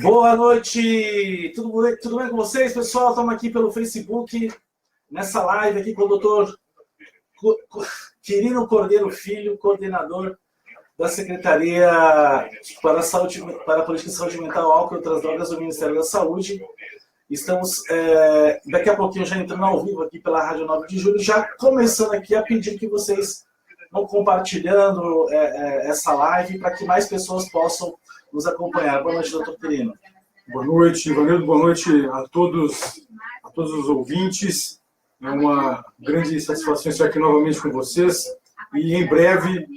Boa noite, tudo bem com vocês, pessoal? Estamos aqui pelo Facebook, nessa live aqui com o doutor Quirino Cordeiro Filho, coordenador da Secretaria para a Política de Saúde Mental, Álcool e Outras Drogas do Ministério da Saúde. Estamos, daqui a pouquinho, já entrando ao vivo aqui pela Rádio 9 de Julho, já começando aqui a pedir que vocês vão compartilhando essa live para que mais pessoas possam nos acompanhar. Boa noite, doutor Quirino. Boa noite, Ivanildo. Boa noite a todos os ouvintes. É uma grande satisfação estar aqui novamente com vocês. E em breve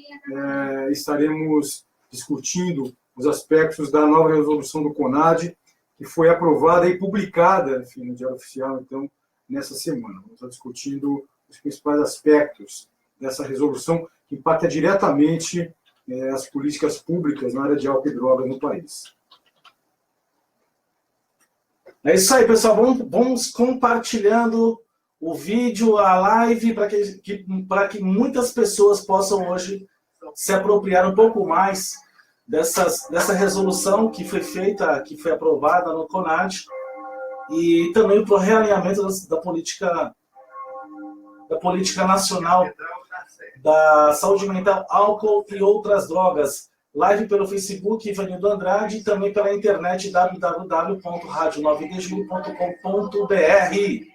estaremos discutindo os aspectos da nova resolução do CONAD, que foi aprovada e publicada, enfim, no Diário Oficial, então, nessa semana. Vamos estar discutindo os principais aspectos dessa resolução que impacta diretamente as políticas públicas na área de álcool e drogas no país. É isso aí, pessoal. Vamos compartilhando o vídeo, a live, para que muitas pessoas possam hoje se apropriar um pouco mais dessa resolução que foi feita, que foi aprovada no CONAD, e também para o realinhamento da política nacional da saúde mental, álcool e outras drogas. Live pelo Facebook, Ivanildo Andrade, e também pela internet, www.radio9dejulho.com.br.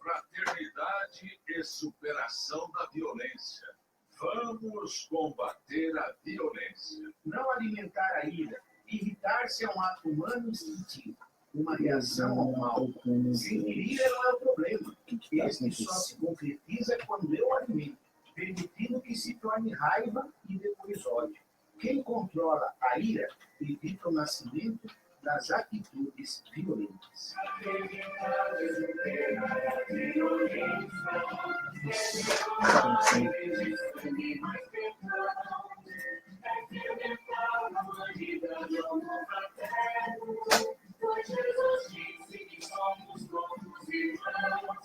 Fraternidade e superação da violência. Vamos combater a violência. Não alimentar a ira. Irritar-se é um ato humano instintivo. Uma reação ao mal. Sentir ira não é o problema. Este só se concretiza quando eu alimento, permitindo que se torne raiva e depois ódio. Quem controla a ira evita o nascimento das atitudes violentas.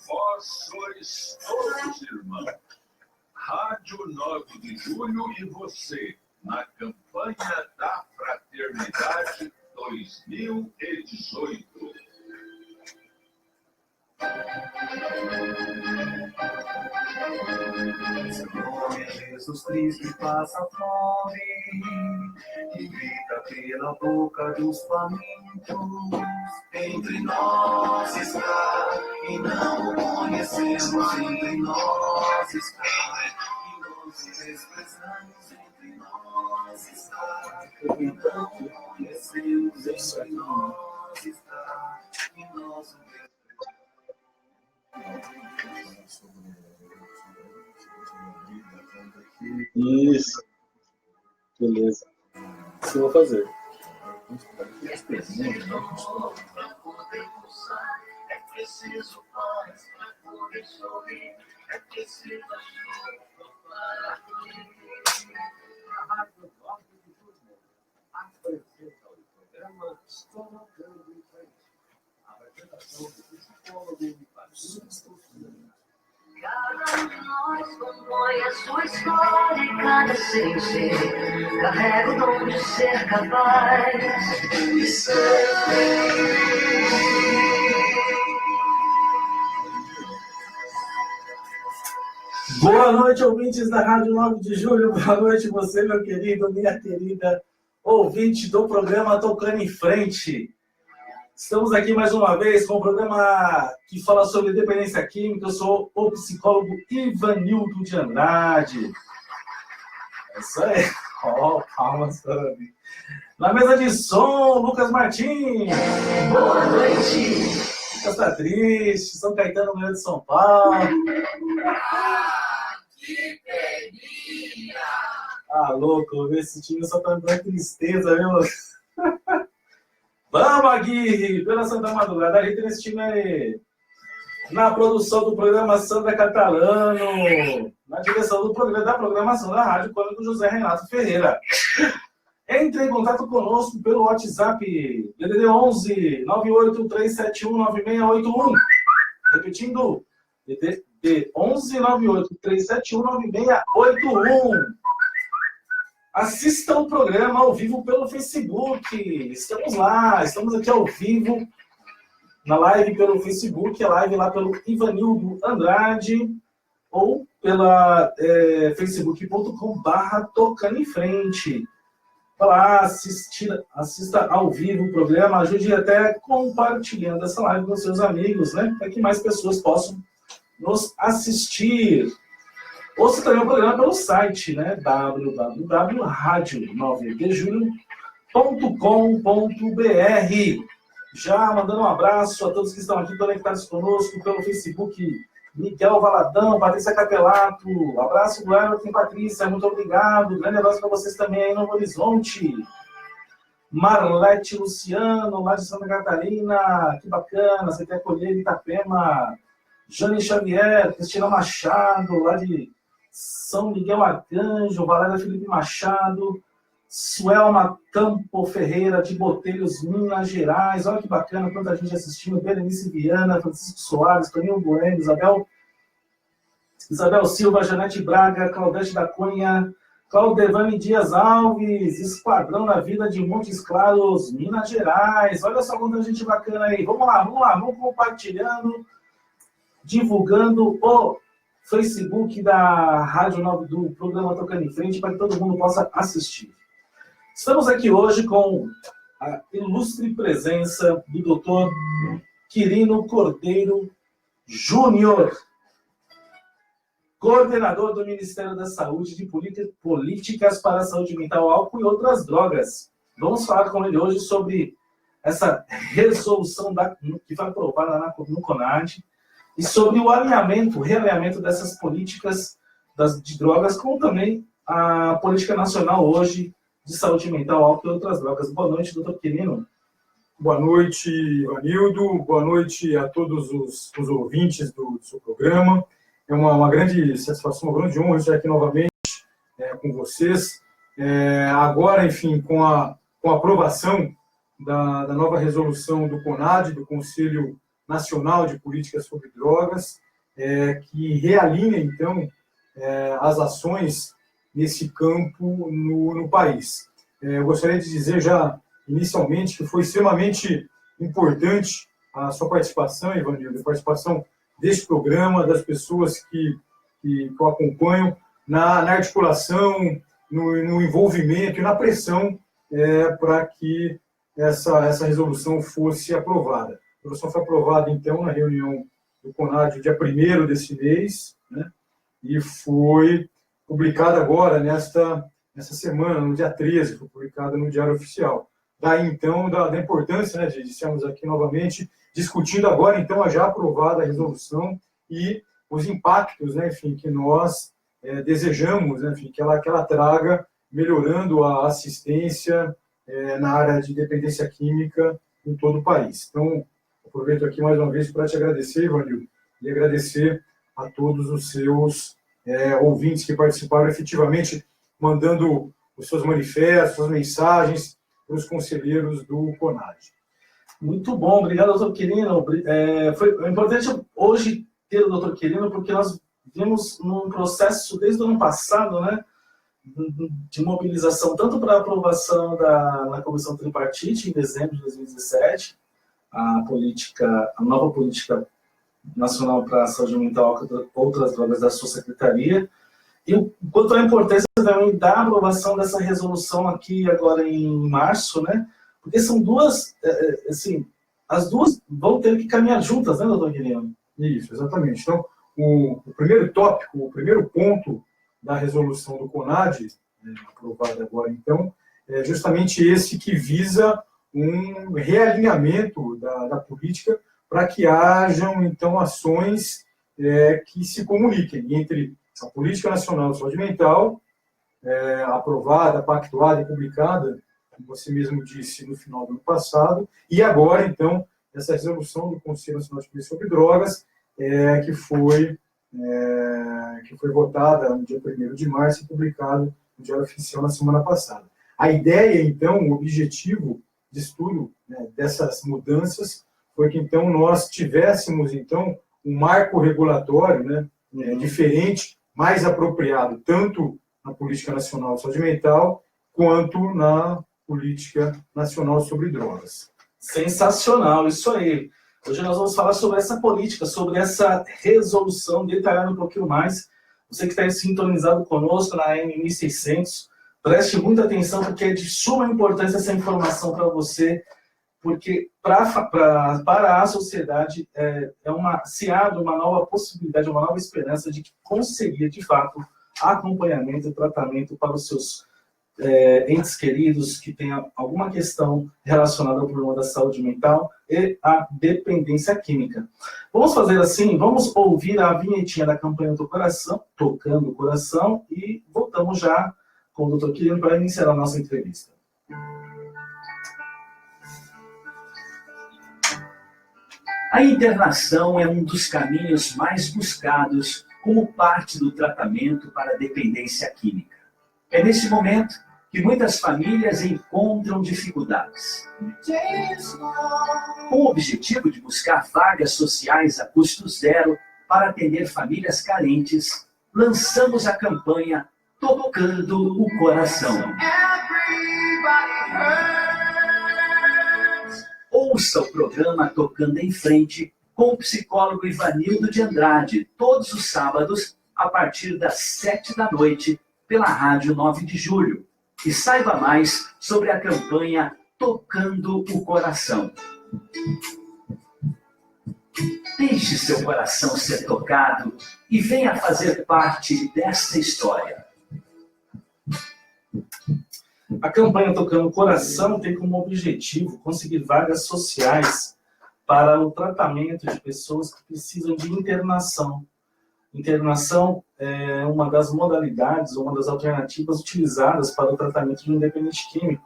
Vós sois todos irmãos. Rádio 9 de Julho e você, na campanha da Fraternidade 2018. Seu nome é Jesus Cristo e passa fome, que grita pela boca dos famintos. Entre nós está, e não o conhecemos. Entre nós está, e nós o desprezamos. Entre nós está, e não o conhecemos. Entre nós está, e nós o desprezamos. Isso. Beleza. Isso eu vou fazer. É preciso paz para poder sorrir. É preciso chuva para fluir. A Rádio 9 de Julho apresenta o programa Estômago em Frente. A apresentação do psicólogo e Francisco. Cada um de nós compõe a sua história e cada ser em si carrega o dom de ser capaz de ser feliz. Boa noite, ouvintes da Rádio 9 de Julho. Boa noite, você, meu querido, minha querida ouvinte do programa Tocando em Frente. Estamos aqui mais uma vez com um programa que fala sobre dependência química. Eu sou o psicólogo Ivanildo de Andrade. É isso aí. Palmas para mim. Na mesa de som, Lucas Martins. Boa noite. Lucas tá triste. São Caetano, Rio de São Paulo. Que peninha! Louco, esse time só tá me dando tristeza, viu? Vamos, Aguirre, pela Santa Madrugada. A gente nesse time aí. Na produção do programa Sandra Catalano. Na direção do programa da programação da Rádio Cônico José Renato Ferreira. Entre em contato conosco pelo WhatsApp DDD 11 983719681. Repetindo, DDD 11 983719681. Assista o programa ao vivo pelo Facebook. Estamos lá, estamos aqui ao vivo, na live pelo Facebook, a live lá pelo Ivanildo Andrade, ou pela facebook.com/Tocando em Frente. Vai lá, assista ao vivo o programa, ajude até compartilhando essa live com seus amigos, né? Para que mais pessoas possam nos assistir. Ouça também o programa pelo site, né? www.radio9dejulho.com.br. Já mandando um abraço a todos que estão aqui conectados conosco pelo Facebook. Miguel Valadão, Patrícia Capelato, abraço do Everton e Patrícia, muito obrigado. Grande abraço para vocês também aí no Novo Horizonte. Marlete Luciano, lá de Santa Catarina, que bacana, você quer colher Itapema. Jane Xavier, Cristina Machado, lá de São Miguel Arcanjo, Valéria Felipe Machado, Suelma Campo Ferreira, de Botelhos, Minas Gerais. Olha que bacana, quanta gente assistindo. Berenice Viana, Francisco Soares, Toninho Bueno, Isabel Silva, Janete Braga, Claudete da Cunha, Claudevane Dias Alves, Esquadrão da Vida de Montes Claros, Minas Gerais. Olha só quanta gente bacana aí. Vamos lá, vamos compartilhando, divulgando o Facebook da Rádio 9 do programa Tocando em Frente para que todo mundo possa assistir. Estamos aqui hoje com a ilustre presença do Dr. Quirino Cordeiro Júnior, coordenador do Ministério da Saúde de Políticas para a Saúde Mental, Álcool e Outras Drogas. Vamos falar com ele hoje sobre essa resolução que foi aprovada no CONAD e sobre o realinhamento dessas políticas de drogas, como também a política nacional hoje de saúde mental, álcool e outras drogas. Boa noite, doutor Quirino. Boa noite, Ivanildo. Boa noite a todos os ouvintes do seu programa. É uma grande satisfação, uma grande honra estar aqui novamente com vocês. Agora, enfim, com a aprovação da nova resolução do CONAD, do Conselho Nacional de Políticas sobre Drogas, que realinha, então, as ações nesse campo no país. Eu gostaria de dizer já, inicialmente, que foi extremamente importante a sua participação, Ivanildo, a participação deste programa, das pessoas que o acompanham, na articulação, no envolvimento e na pressão para que essa resolução fosse aprovada. A resolução foi aprovada, então, na reunião do CONAD, dia 1º desse mês, né, e foi publicada agora, nessa semana, no dia 13, foi publicada no Diário Oficial. Daí, então, da importância, né, de estarmos aqui novamente, discutindo agora, então, a já aprovada resolução e os impactos, né, enfim, que nós desejamos, né, enfim, que ela traga, melhorando a assistência na área de dependência química em todo o país. Então, aproveito aqui mais uma vez para te agradecer, Ivanildo, e agradecer a todos os seus ouvintes que participaram efetivamente, mandando os seus manifestos, suas mensagens para os conselheiros do CONAD. Muito bom, obrigado, doutor Quirino. Foi importante hoje ter o doutor Quirino, porque nós vimos num processo desde o ano passado, né, de mobilização, tanto para a aprovação na Comissão Tripartite, em dezembro de 2017, a nova política nacional para a saúde mental e outras drogas da sua secretaria, e o quanto a importância também da aprovação dessa resolução aqui agora em março, né? Porque são duas, assim, as duas vão ter que caminhar juntas, né, doutor Guilherme? Isso, exatamente. Então, o primeiro tópico, o primeiro ponto da resolução do CONAD, aprovada agora, então, é justamente esse que visa um realinhamento da política para que hajam, então, ações que se comuniquem entre a Política Nacional de Saúde Mental, aprovada, pactuada e publicada, como você mesmo disse, no final do ano passado, e agora, então, essa resolução do Conselho Nacional de Política sobre Drogas, que foi votada no dia 1º de março e publicado no Diário Oficial na semana passada. A ideia, então, o objetivo de estudo, né, dessas mudanças foi que, então, nós tivéssemos, então, um marco regulatório, né, diferente, mais apropriado, tanto na Política Nacional de Saúde Mental quanto na política nacional sobre drogas. Sensacional, isso aí. Hoje nós vamos falar sobre essa política, sobre essa resolução, detalhar um pouquinho mais. Você que está sintonizado conosco na AM1600, preste muita atenção, porque é de suma importância essa informação para você, porque para a sociedade se abre uma nova possibilidade, uma nova esperança de conseguir, de fato, acompanhamento e tratamento para os seus entes queridos que tenham alguma questão relacionada ao problema da saúde mental e à dependência química. Vamos fazer assim, vamos ouvir a vinhetinha da campanha do coração, Tocando o Coração, e voltamos já com o Dr. Quirino para iniciar a nossa entrevista. A internação é um dos caminhos mais buscados como parte do tratamento para a dependência química. É nesse momento que muitas famílias encontram dificuldades. Com o objetivo de buscar vagas sociais a custo zero para atender famílias carentes, lançamos a campanha Tocando o Coração. Ouça o programa Tocando em Frente com o psicólogo Ivanildo de Andrade, todos os sábados, a partir das 7h, pela Rádio 9 de Julho. E saiba mais sobre a campanha Tocando o Coração. Deixe seu coração ser tocado e venha fazer parte dessa história. A campanha Tocando o Coração tem como objetivo conseguir vagas sociais para o tratamento de pessoas que precisam de internação. Internação é uma das modalidades, uma das alternativas utilizadas para o tratamento de um dependente químico.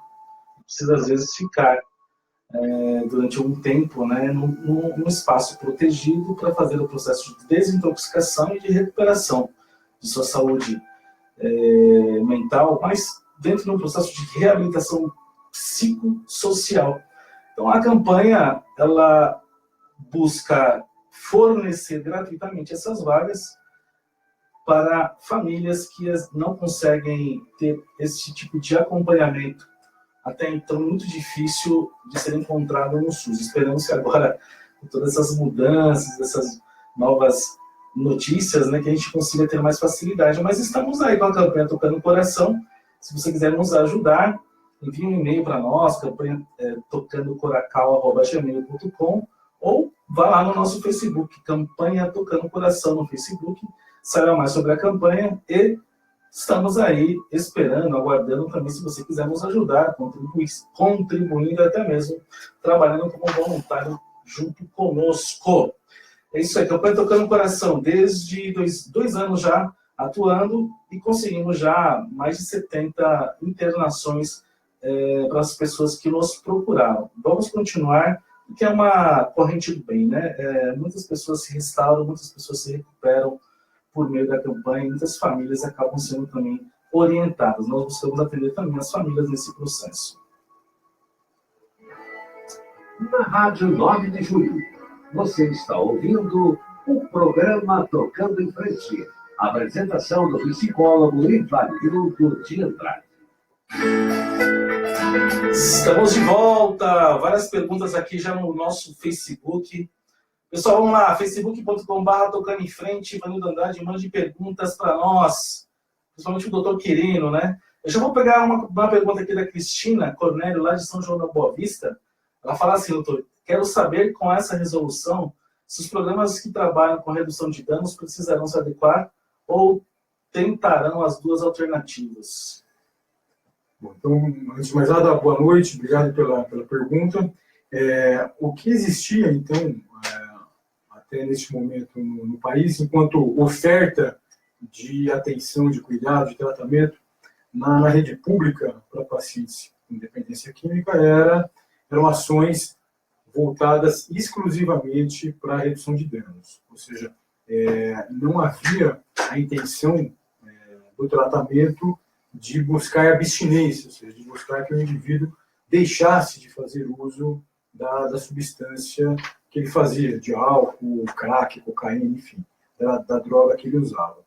Precisa, às vezes, ficar durante um tempo, né, num espaço protegido para fazer o processo de desintoxicação e de recuperação de sua saúde mental, mas dentro de um processo de reabilitação psicossocial. Então, a campanha, ela busca fornecer gratuitamente essas vagas para famílias que não conseguem ter esse tipo de acompanhamento, até então muito difícil de ser encontrado no SUS. Esperamos que agora, com todas essas mudanças, essas novas notícias, né, que a gente consiga ter mais facilidade. Mas estamos aí com a campanha Tocando o Coração. Se você quiser nos ajudar, envie um e-mail para nós, campanha tocandocoracal@gmail.com, ou vá lá no nosso Facebook, Campanha Tocando o Coração no Facebook, saiba mais sobre a campanha e estamos aí esperando, aguardando também se você quiser nos ajudar, contribuindo até mesmo, trabalhando como voluntário junto conosco. É isso aí, Campanha Tocando o Coração, desde dois anos já atuando e conseguimos já mais de 70 internações para as pessoas que nos procuraram. Vamos continuar, porque é uma corrente do bem, né? Muitas pessoas se restauram, muitas pessoas se recuperam por meio da campanha, muitas famílias acabam sendo também orientadas. Nós buscamos atender também as famílias nesse processo. Na Rádio 9 de Julho, você está ouvindo o programa Tocando em Frente. Apresentação do psicólogo Ivanildo de Andrade. Estamos de volta. Várias perguntas aqui já no nosso Facebook. Pessoal, vamos lá. facebook.com/, Tocando em Frente. Ivanildo Andrade, mande perguntas para nós. Principalmente o Dr. Quirino, né? Eu já vou pegar uma pergunta aqui da Cristina Cornélio, lá de São João da Boa Vista. Ela fala assim, doutor, quero saber com essa resolução se os programas que trabalham com redução de danos precisarão se adequar ou tentarão as duas alternativas. Bom, então, antes de mais nada, boa noite, obrigado pela pergunta. O que existia, então, até neste momento no país, enquanto oferta de atenção, de cuidado, de tratamento na rede pública para pacientes com dependência química, eram ações voltadas exclusivamente para a redução de danos. Ou seja, não havia a intenção do tratamento de buscar abstinência, ou seja, de buscar que o indivíduo deixasse de fazer uso da substância que ele fazia, de álcool, crack, cocaína, enfim, da droga que ele usava.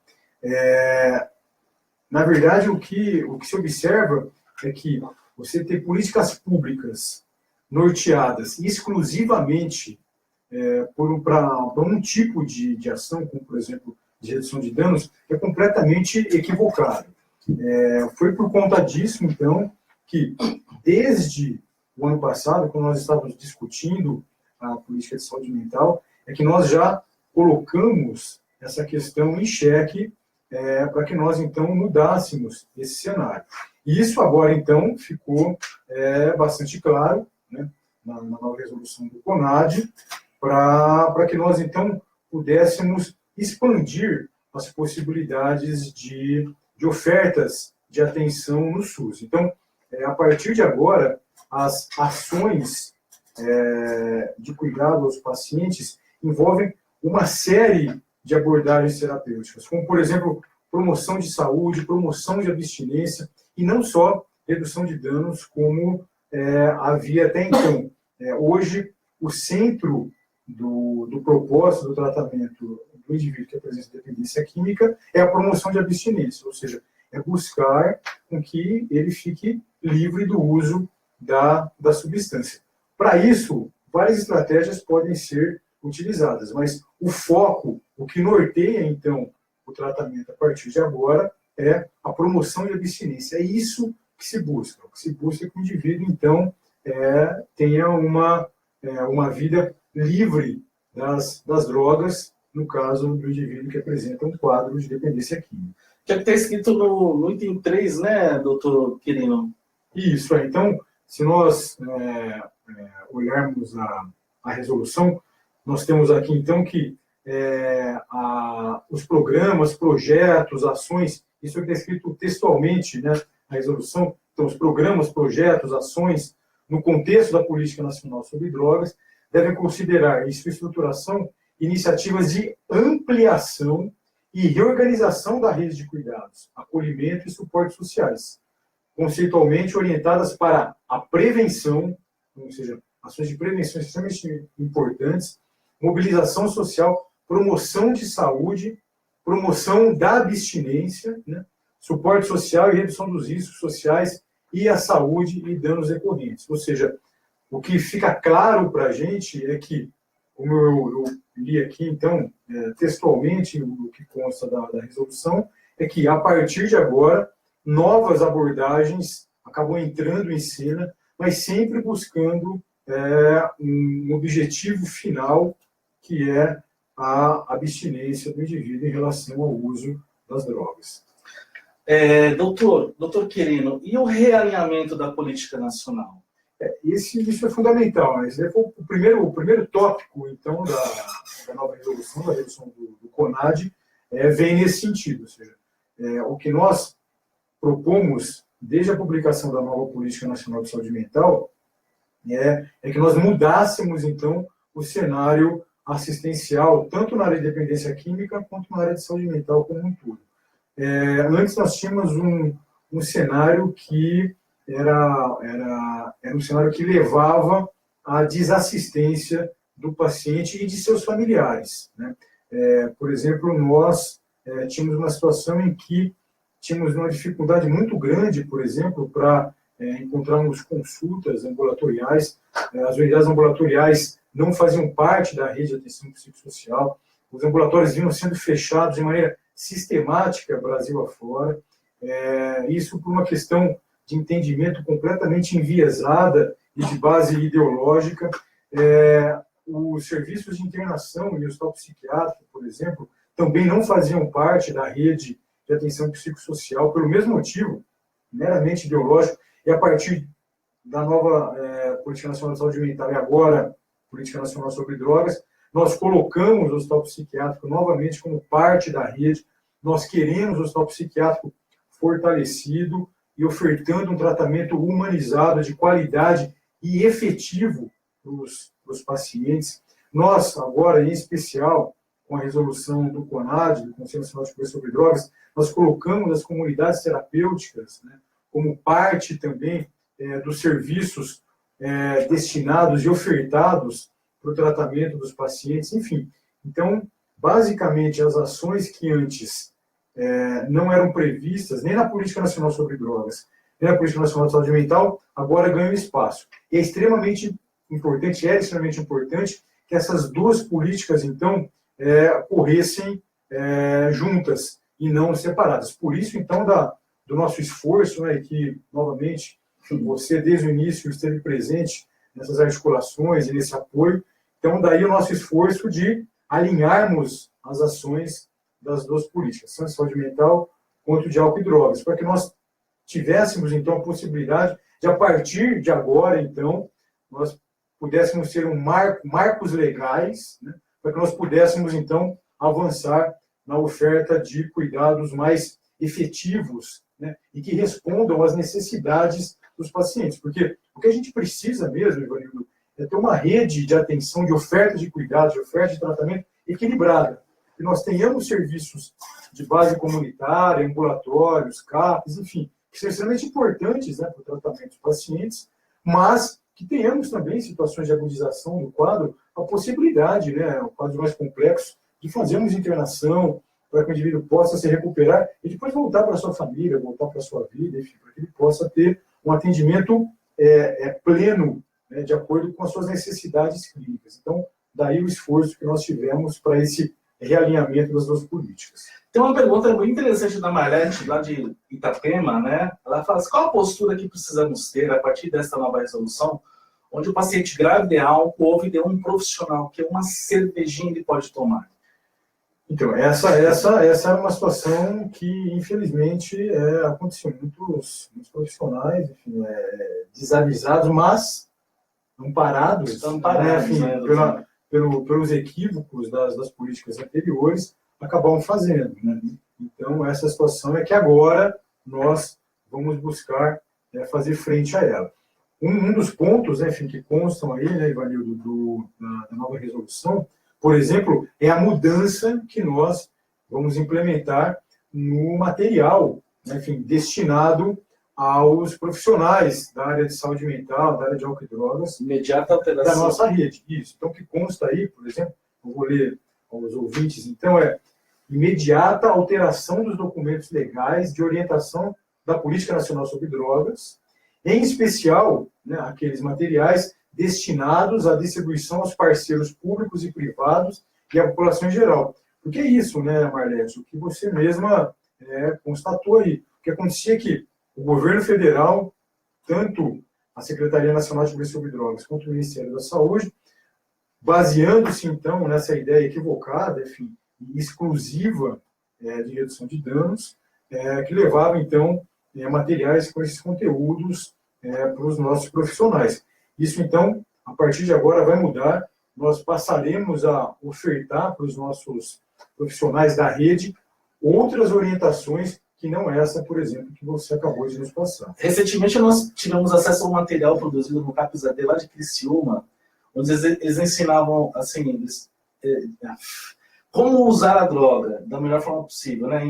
Na verdade, o que se observa é que você ter políticas públicas norteadas exclusivamente para um tipo de ação, como, por exemplo, de redução de danos, é completamente equivocado. Foi por conta disso, então, que desde o ano passado, quando nós estávamos discutindo a política de saúde mental, é que nós já colocamos essa questão em xeque para que nós, então, mudássemos esse cenário. E isso agora, então, ficou bastante claro, né, na nova resolução do CONAD, para que nós, então, pudéssemos expandir as possibilidades de ofertas de atenção no SUS. Então, a partir de agora, as ações de cuidado aos pacientes envolvem uma série de abordagens terapêuticas, como, por exemplo, promoção de saúde, promoção de abstinência, e não só redução de danos, como havia até então. Hoje, o centro do propósito do tratamento do indivíduo que apresenta dependência química é a promoção de abstinência, ou seja, é buscar com que ele fique livre do uso da substância. Para isso, várias estratégias podem ser utilizadas, mas o foco, o que norteia, então, o tratamento a partir de agora, é a promoção de abstinência. É isso que se busca. O que se busca é que o indivíduo, então, tenha uma vida livre das drogas, no caso do indivíduo que apresenta um quadro de dependência química. Que está escrito no item 3, né, doutor Quirino? Isso, então, se nós olharmos a resolução, nós temos aqui, então, que os programas, projetos, ações, isso está escrito textualmente, né, na resolução, então, os programas, projetos, ações, no contexto da Política Nacional sobre Drogas, devem considerar em sua estruturação iniciativas de ampliação e reorganização da rede de cuidados, acolhimento e suportes sociais, conceitualmente orientadas para a prevenção, ou seja, ações de prevenção extremamente importantes, mobilização social, promoção de saúde, promoção da abstinência, né, suporte social e redução dos riscos sociais e a saúde e danos decorrentes. Ou seja, o que fica claro para a gente é que, como eu li aqui, então, textualmente, o que consta da resolução, é que, a partir de agora, novas abordagens acabam entrando em cena, mas sempre buscando um objetivo final, que é a abstinência do indivíduo em relação ao uso das drogas. Doutor Quirino, e o realinhamento da política nacional? Isso é fundamental. Esse foi o primeiro tópico, então, da nova resolução, da resolução do CONAD, vem nesse sentido. Ou seja, o que nós propomos, desde a publicação da nova Política Nacional de Saúde Mental, é que nós mudássemos, então, o cenário assistencial, tanto na área de dependência química, quanto na área de saúde mental como um todo. Antes nós tínhamos um cenário que era um cenário que levava à desassistência do paciente e de seus familiares, né? Por exemplo, nós tínhamos uma situação em que tínhamos uma dificuldade muito grande, por exemplo, para encontrarmos consultas ambulatoriais. As unidades ambulatoriais não faziam parte da rede de atenção psicossocial. Os ambulatórios vinham sendo fechados de maneira sistemática, Brasil afora. Isso por uma questão de entendimento completamente enviesada e de base ideológica. Os serviços de internação e o hospital psiquiátrico, por exemplo, também não faziam parte da rede de atenção psicossocial, pelo mesmo motivo, meramente ideológico, e a partir da nova Política Nacional de Saúde Mental e agora Política Nacional sobre Drogas, nós colocamos o hospital psiquiátrico novamente como parte da rede. Nós queremos o hospital psiquiátrico fortalecido e ofertando um tratamento humanizado, de qualidade e efetivo para os pacientes. Nós, agora, em especial, com a resolução do CONAD, do Conselho Nacional de Política sobre Drogas, nós colocamos as comunidades terapêuticas, né, como parte também dos serviços destinados e ofertados para o tratamento dos pacientes, enfim. Então, basicamente, as ações que antes não eram previstas, nem na Política Nacional sobre Drogas, a Política Nacional de Saúde Mental, agora ganham espaço. E é extremamente importante que essas duas políticas, então, corressem juntas e não separadas. Por isso, então, do nosso esforço, né, que, novamente, você, desde o início, esteve presente nessas articulações e nesse apoio. Então, daí o nosso esforço de alinharmos as ações das duas políticas, tanto de saúde mental quanto de álcool e drogas, para que nós tivéssemos, então, a possibilidade de, a partir de agora, então, nós pudéssemos ter marcos legais, né, para que nós pudéssemos, então, avançar na oferta de cuidados mais efetivos, né, e que respondam às necessidades dos pacientes. Porque o que a gente precisa mesmo, Ivanildo, é ter uma rede de atenção, de oferta de cuidados, de oferta de tratamento equilibrada. Que nós tenhamos serviços de base comunitária, ambulatórios, CAPs, enfim, que são extremamente importantes, né, para o tratamento dos pacientes, mas que tenhamos também situações de agudização do quadro, a possibilidade, né, o quadro mais complexo, de fazermos internação para que o indivíduo possa se recuperar e depois voltar para a sua família, voltar para a sua vida, enfim, para que ele possa ter um atendimento pleno, né, de acordo com as suas necessidades clínicas. Então, daí o esforço que nós tivemos para esse realinhamento das duas políticas. Tem uma pergunta muito interessante da Marlete, lá de Itapema, né? Ela fala assim, qual a postura que precisamos ter a partir desta nova resolução, onde o paciente grave de álcool ouve de um profissional que uma cervejinha ele pode tomar? Então, essa é uma situação que, infelizmente, aconteceu. Muitos profissionais, enfim, desavisados, mas amparados, né, pelos equívocos das políticas anteriores, acabam fazendo. Né? Então, essa situação é que agora nós vamos buscar fazer frente a ela. Um dos pontos, né, enfim, que constam aí, né, Ivanildo, da nova resolução, por exemplo, é a mudança que nós vamos implementar no material, né, enfim, destinado aos profissionais da área de saúde mental, da área de álcool e drogas, imediata alteração da nossa rede. Isso. Então, o que consta aí, por exemplo, eu vou ler aos ouvintes, então, imediata alteração dos documentos legais de orientação da Política Nacional sobre Drogas, em especial, né, aqueles materiais destinados à distribuição aos parceiros públicos e privados e à população em geral. Porque é isso, né, Marlete, o que você mesma constatou aí. O que acontecia é que o governo federal, tanto a Secretaria Nacional de Política sobre Drogas quanto o Ministério da Saúde, baseando-se, então, nessa ideia equivocada, enfim, exclusiva de redução de danos, que levava, então, materiais com esses conteúdos para os nossos profissionais. Isso, então, a partir de agora vai mudar, nós passaremos a ofertar para os nossos profissionais da rede outras orientações que não essa, por exemplo, que você acabou de nos passar. Recentemente, nós tivemos acesso a um material produzido no CAPS AD lá de Criciúma, onde eles ensinavam, assim, como usar a droga da melhor forma possível, né?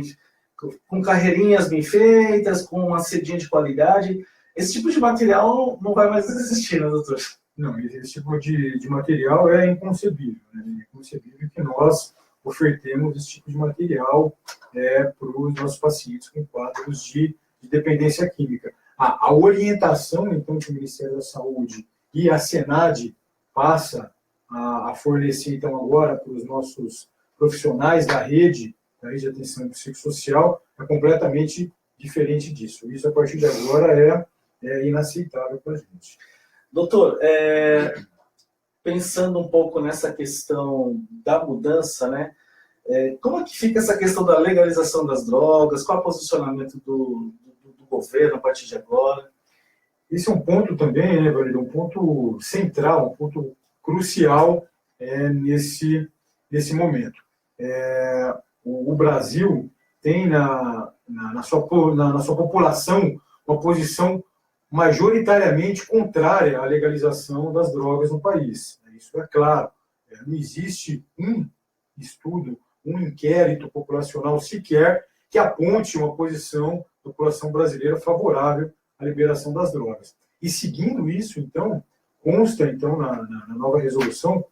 Com carreirinhas bem feitas, com uma cedinha de qualidade. Esse tipo de material não vai mais existir, né, doutor? Não, esse tipo de material é inconcebível, né? É inconcebível que nós ofertemos esse tipo de material para os nossos pacientes com quadros de dependência química. A orientação, então, que o Ministério da Saúde e a Senad passa a fornecer, então, agora para os nossos profissionais da rede de atenção psicossocial é completamente diferente disso. Isso, a partir de agora, é inaceitável para a gente. Doutor, pensando um pouco nessa questão da mudança, né? Como é que fica essa questão da legalização das drogas? Qual é o posicionamento do governo a partir de agora? Esse é um ponto também, né, Valerio, um ponto central, um ponto crucial nesse momento. O Brasil tem na sua população uma posição majoritariamente contrária à legalização das drogas no país. Isso é claro. Não existe um estudo, um inquérito populacional sequer que aponte uma posição da população brasileira favorável à liberação das drogas. E seguindo isso, então, consta então na nova resolução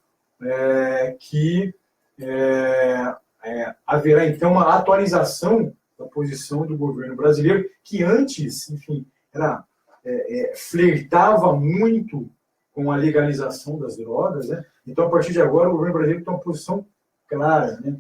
que haverá então uma atualização da posição do governo brasileiro, que antes, enfim, flertava muito com a legalização das drogas, né? Então, a partir de agora, o governo brasileiro tem uma posição clara, né?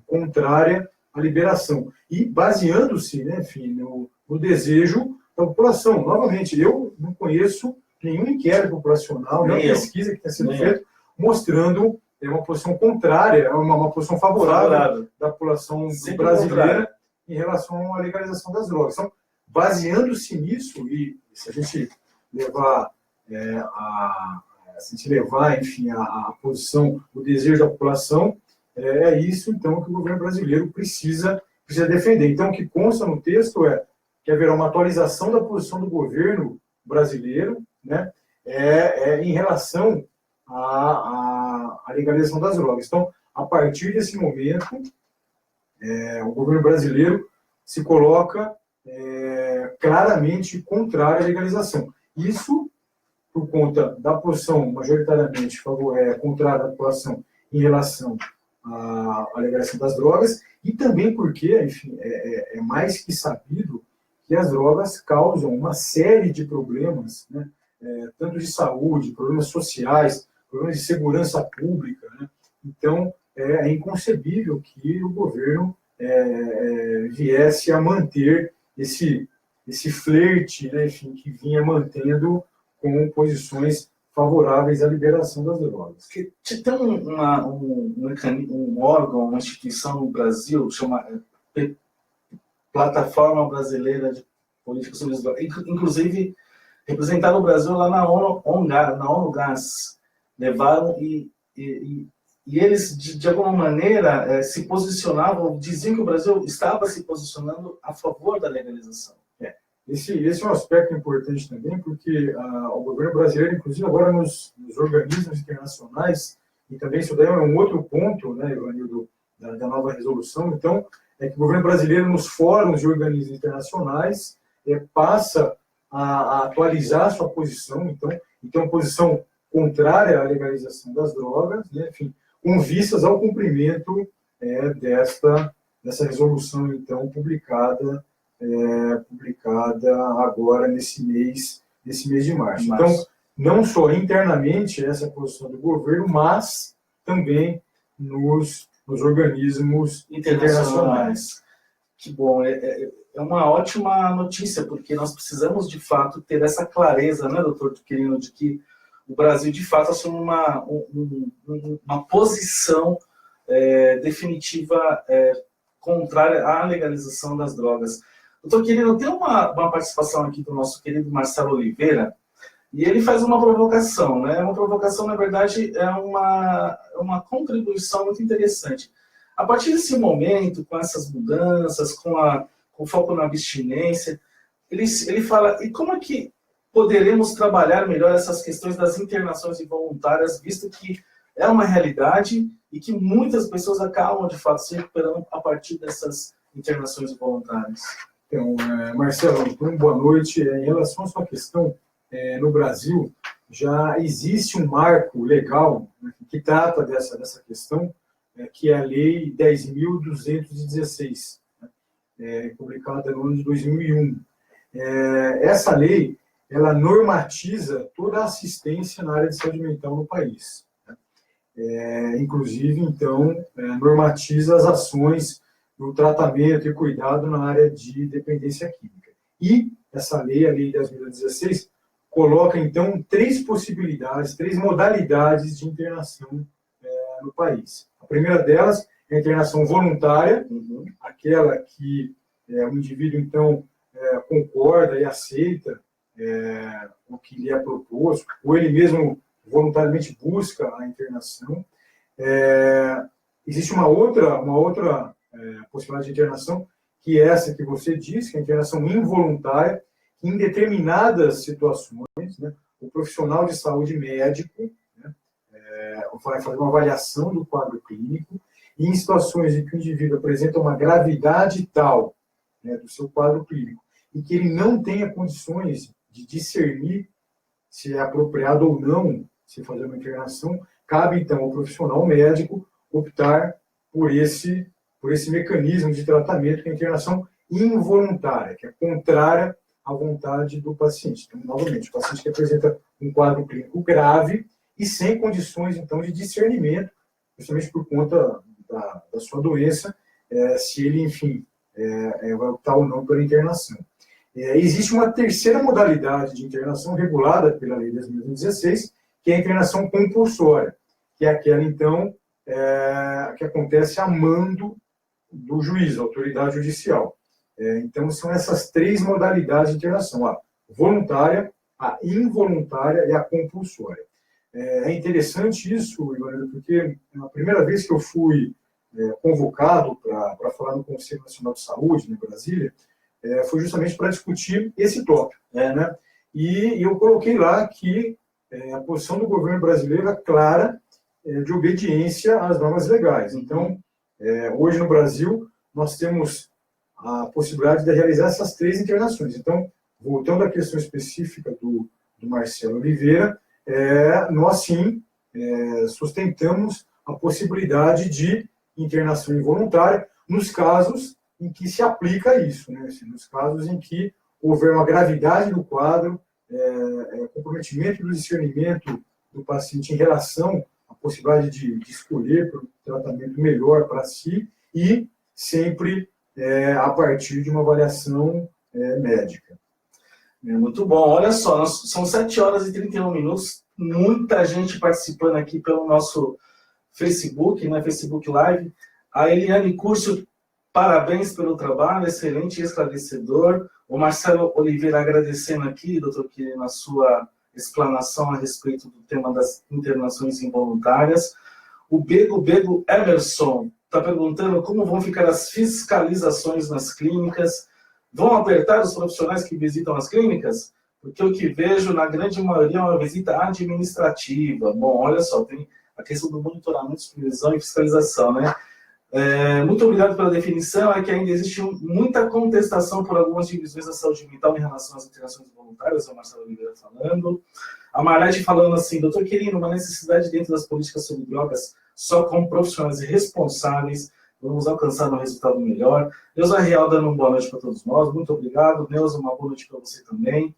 Contrária à liberação. E baseando-se, né, enfim, no desejo da população. Novamente, eu não conheço nenhum inquérito populacional, nenhuma pesquisa que tenha sido feita, mostrando uma posição contrária, uma posição favorável da população brasileira em relação à legalização das drogas. Então, baseando-se nisso, e se a gente levar enfim, a posição, o desejo da população, é isso, então, que o governo brasileiro precisa defender. Então, o que consta no texto é que haverá uma atualização da posição do governo brasileiro, né, em relação à legalização das drogas. Então, a partir desse momento, o governo brasileiro se coloca claramente contrário à legalização. Isso por conta da posição majoritariamente contrária da população em relação à legalização das drogas, e também porque, enfim, é mais que sabido que as drogas causam uma série de problemas, né, tanto de saúde, problemas sociais, problemas de segurança pública, né? Então, é inconcebível que o governo viesse a manter esse flerte, né, enfim, que vinha mantendo com posições favoráveis à liberação das drogas. Tem um órgão, uma instituição no Brasil, chama Plataforma Brasileira de Política sobre as Drogas, inclusive representaram o Brasil lá na ONU Gás. Levaram e eles, de alguma maneira, se posicionavam, diziam que o Brasil estava se posicionando a favor da legalização. Esse é um aspecto importante também, porque o governo brasileiro, inclusive agora nos organismos internacionais, e também isso daí é um outro ponto, né, Ivanildo, da nova resolução, então, é que o governo brasileiro nos fóruns de organismos internacionais passa a atualizar sua posição, então, e tem uma posição contrária à legalização das drogas, né, enfim, com vistas ao cumprimento dessa resolução, então, publicada agora nesse mês de março. Então, não só internamente essa posição do governo, mas também nos organismos internacionais. Que bom, é uma ótima notícia, porque nós precisamos, de fato, ter essa clareza, né, doutor Quirino, de que o Brasil, de fato, assume uma posição definitiva contrária à legalização das drogas. Doutor Quirino, tem uma participação aqui do nosso querido Marcelo Oliveira, e ele faz uma provocação, né? Uma provocação, na verdade, é uma contribuição muito interessante. A partir desse momento, com essas mudanças, com o foco na abstinência, ele fala, e como é que poderemos trabalhar melhor essas questões das internações involuntárias, visto que é uma realidade e que muitas pessoas acabam, de fato, se recuperando a partir dessas internações involuntárias? Então, Marcelo, boa noite. Em relação à sua questão, no Brasil já existe um marco legal, né, que trata dessa questão, que é a Lei 10.216, publicada no ano de 2001. Essa lei, ela normatiza toda a assistência na área de saúde mental no país. Inclusive, então, normatiza as ações no tratamento e cuidado na área de dependência química. E essa lei, a Lei 10.016, coloca, então, três modalidades de internação no país. A primeira delas é a internação voluntária, aquela que o indivíduo, então, concorda e aceita o que lhe é proposto, ou ele mesmo voluntariamente busca a internação. Existe uma outra possibilidade de internação, que é essa que você disse, que é a internação involuntária, que em determinadas situações, né, o profissional de saúde médico, né, vai fazer uma avaliação do quadro clínico, e em situações em que o indivíduo apresenta uma gravidade tal, né, do seu quadro clínico, e que ele não tenha condições de discernir se é apropriado ou não se fazer uma internação, cabe então ao profissional médico optar por esse mecanismo de tratamento, que é a internação involuntária, que é contrária à vontade do paciente. Então, novamente, o paciente que apresenta um quadro clínico grave e sem condições, então, de discernimento, justamente por conta da sua doença, se ele, enfim, vai optar ou não pela internação. Existe uma terceira modalidade de internação regulada pela Lei 10.016, que é a internação compulsória, que é aquela, então, que acontece a mando do juiz, a autoridade judicial. Então, são essas três modalidades de internação, a voluntária, a involuntária e a compulsória. É interessante isso, Ivanildo, porque a primeira vez que eu fui convocado para falar no Conselho Nacional de Saúde, em Brasília, foi justamente para discutir esse tópico. Né? E eu coloquei lá que a posição do governo brasileiro é clara de obediência às normas legais. Então, hoje no Brasil, nós temos a possibilidade de realizar essas três internações. Então, voltando à questão específica do Marcelo Oliveira, nós sim sustentamos a possibilidade de internação involuntária nos casos em que se aplica isso, né? Nos casos em que houver uma gravidade do quadro, comprometimento do discernimento do paciente em relação à possibilidade de escolher o tratamento melhor para si e sempre a partir de uma avaliação médica. Muito bom. Olha só, são 7h31, muita gente participando aqui pelo nosso Facebook, né, Facebook Live. A Eliane Curcio, parabéns pelo trabalho, excelente e esclarecedor. O Marcelo Oliveira agradecendo aqui, doutor Quirino, a sua explanação a respeito do tema das internações involuntárias. O Bego Emerson está perguntando como vão ficar as fiscalizações nas clínicas. Vão apertar os profissionais que visitam as clínicas? Porque o que vejo, na grande maioria, é uma visita administrativa. Bom, olha só, tem a questão do monitoramento, supervisão e fiscalização, né? Muito obrigado pela definição. É que ainda existe muita contestação por algumas divisões da saúde mental em relação às internações voluntárias, é o Marcelo Oliveira falando. A Marlete falando assim, doutor Quirino, uma necessidade dentro das políticas sobre drogas, só com profissionais responsáveis, vamos alcançar um resultado melhor. Neuza Real dando uma boa noite para todos nós, muito obrigado. Neuza, uma boa noite para você também.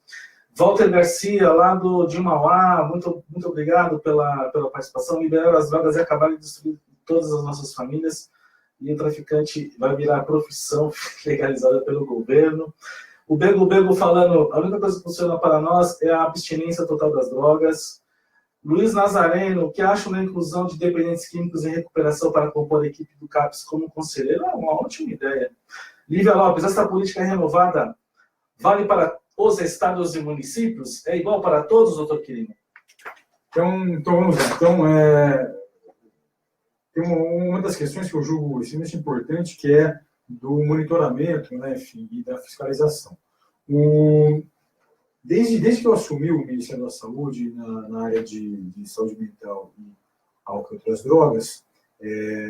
Walter Garcia, lá de Mauá, muito obrigado pela participação. Liberar as drogas e acabar de destruir todas as nossas famílias. E o traficante vai virar profissão legalizada pelo governo. O Bego falando, a única coisa que funciona para nós é a abstinência total das drogas. Luiz Nazareno, que acha na inclusão de dependentes químicos em recuperação para compor a equipe do CAPS como conselheiro? É uma ótima ideia. Lívia Lopes, essa política renovada vale para os estados e municípios? É igual para todos, doutor Quirino? Então vamos lá. Então, tem uma das questões que eu julgo extremamente importante, que é do monitoramento, né, enfim, e da fiscalização. Desde que eu assumi o Ministério da Saúde na área de saúde mental e álcool e outras drogas,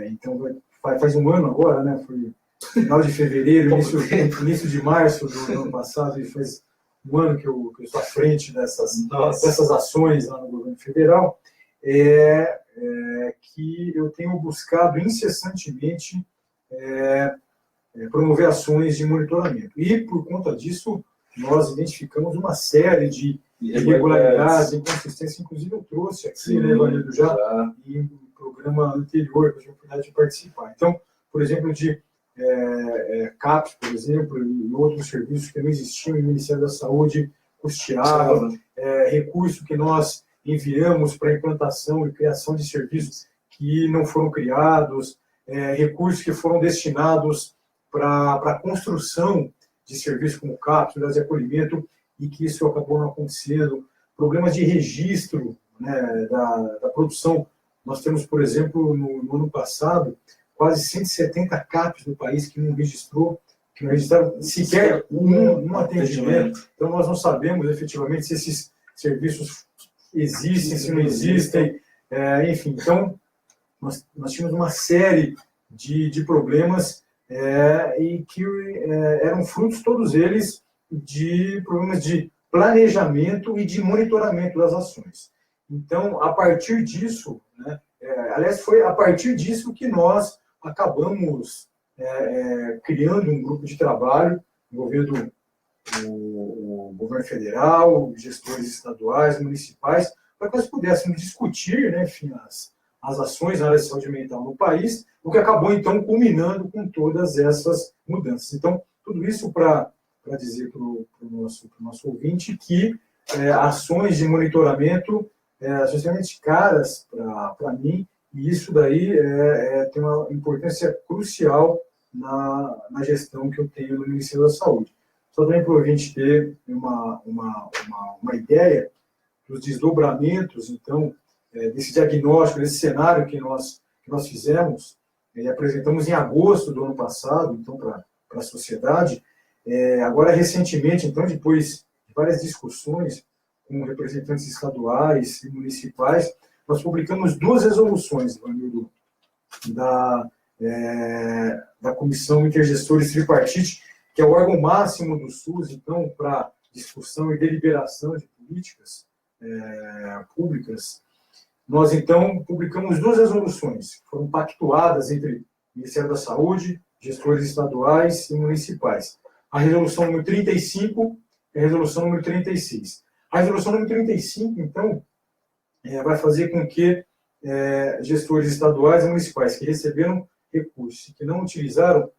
então faz um ano agora, né, foi final de fevereiro, início de março do ano passado, e faz um ano que eu estou à frente dessas ações lá no governo federal, que eu tenho buscado incessantemente promover ações de monitoramento. E, por conta disso, nós identificamos uma série de irregularidades, inconsistências, inclusive eu trouxe aqui, né, Ivanildo, já em um programa anterior que eu tive a oportunidade de participar. Então, por exemplo, de CAPS, por exemplo, e outros serviços que não existiam e o Ministério da Saúde custeava, recurso que nós enviamos para implantação e criação de serviços que não foram criados, recursos que foram destinados para a construção de serviços como cápsulas de acolhimento e que isso acabou não acontecendo, problemas de registro, né, da produção. Nós temos, por exemplo, no ano passado, quase 170 CAPs no país que não registraram sequer um atendimento. Então, nós não sabemos efetivamente se esses serviços existem, se não existem, enfim. Então, nós tínhamos uma série de problemas e que eram frutos, todos eles, de problemas de planejamento e de monitoramento das ações. Então, a partir disso, né, aliás, foi a partir disso que nós acabamos criando um grupo de trabalho envolvendo o governo federal, gestores estaduais, municipais, para que nós pudéssemos discutir, né, enfim, as ações na área de saúde mental no país, o que acabou, então, culminando com todas essas mudanças. Então, tudo isso para dizer para o nosso ouvinte que ações de monitoramento são extremamente caras para mim, e isso daí tem uma importância crucial na gestão que eu tenho no Ministério da Saúde. Só também para o ouvinte ter uma ideia dos desdobramentos, então, desse diagnóstico, desse cenário que nós fizemos e apresentamos em agosto do ano passado, então, para a sociedade. Agora, recentemente, então, depois de várias discussões com representantes estaduais e municipais, nós publicamos 2 resoluções, Ivanildo, da Comissão Intergestores Tripartite, que é o órgão máximo do SUS, então, para discussão e deliberação de políticas públicas. Nós, então, publicamos 2 resoluções, que foram pactuadas entre o Ministério da Saúde, gestores estaduais e municipais. A resolução número 35 e a resolução número 36. A resolução número 35, então, vai fazer com que gestores estaduais e municipais que receberam recursos e que não utilizaram,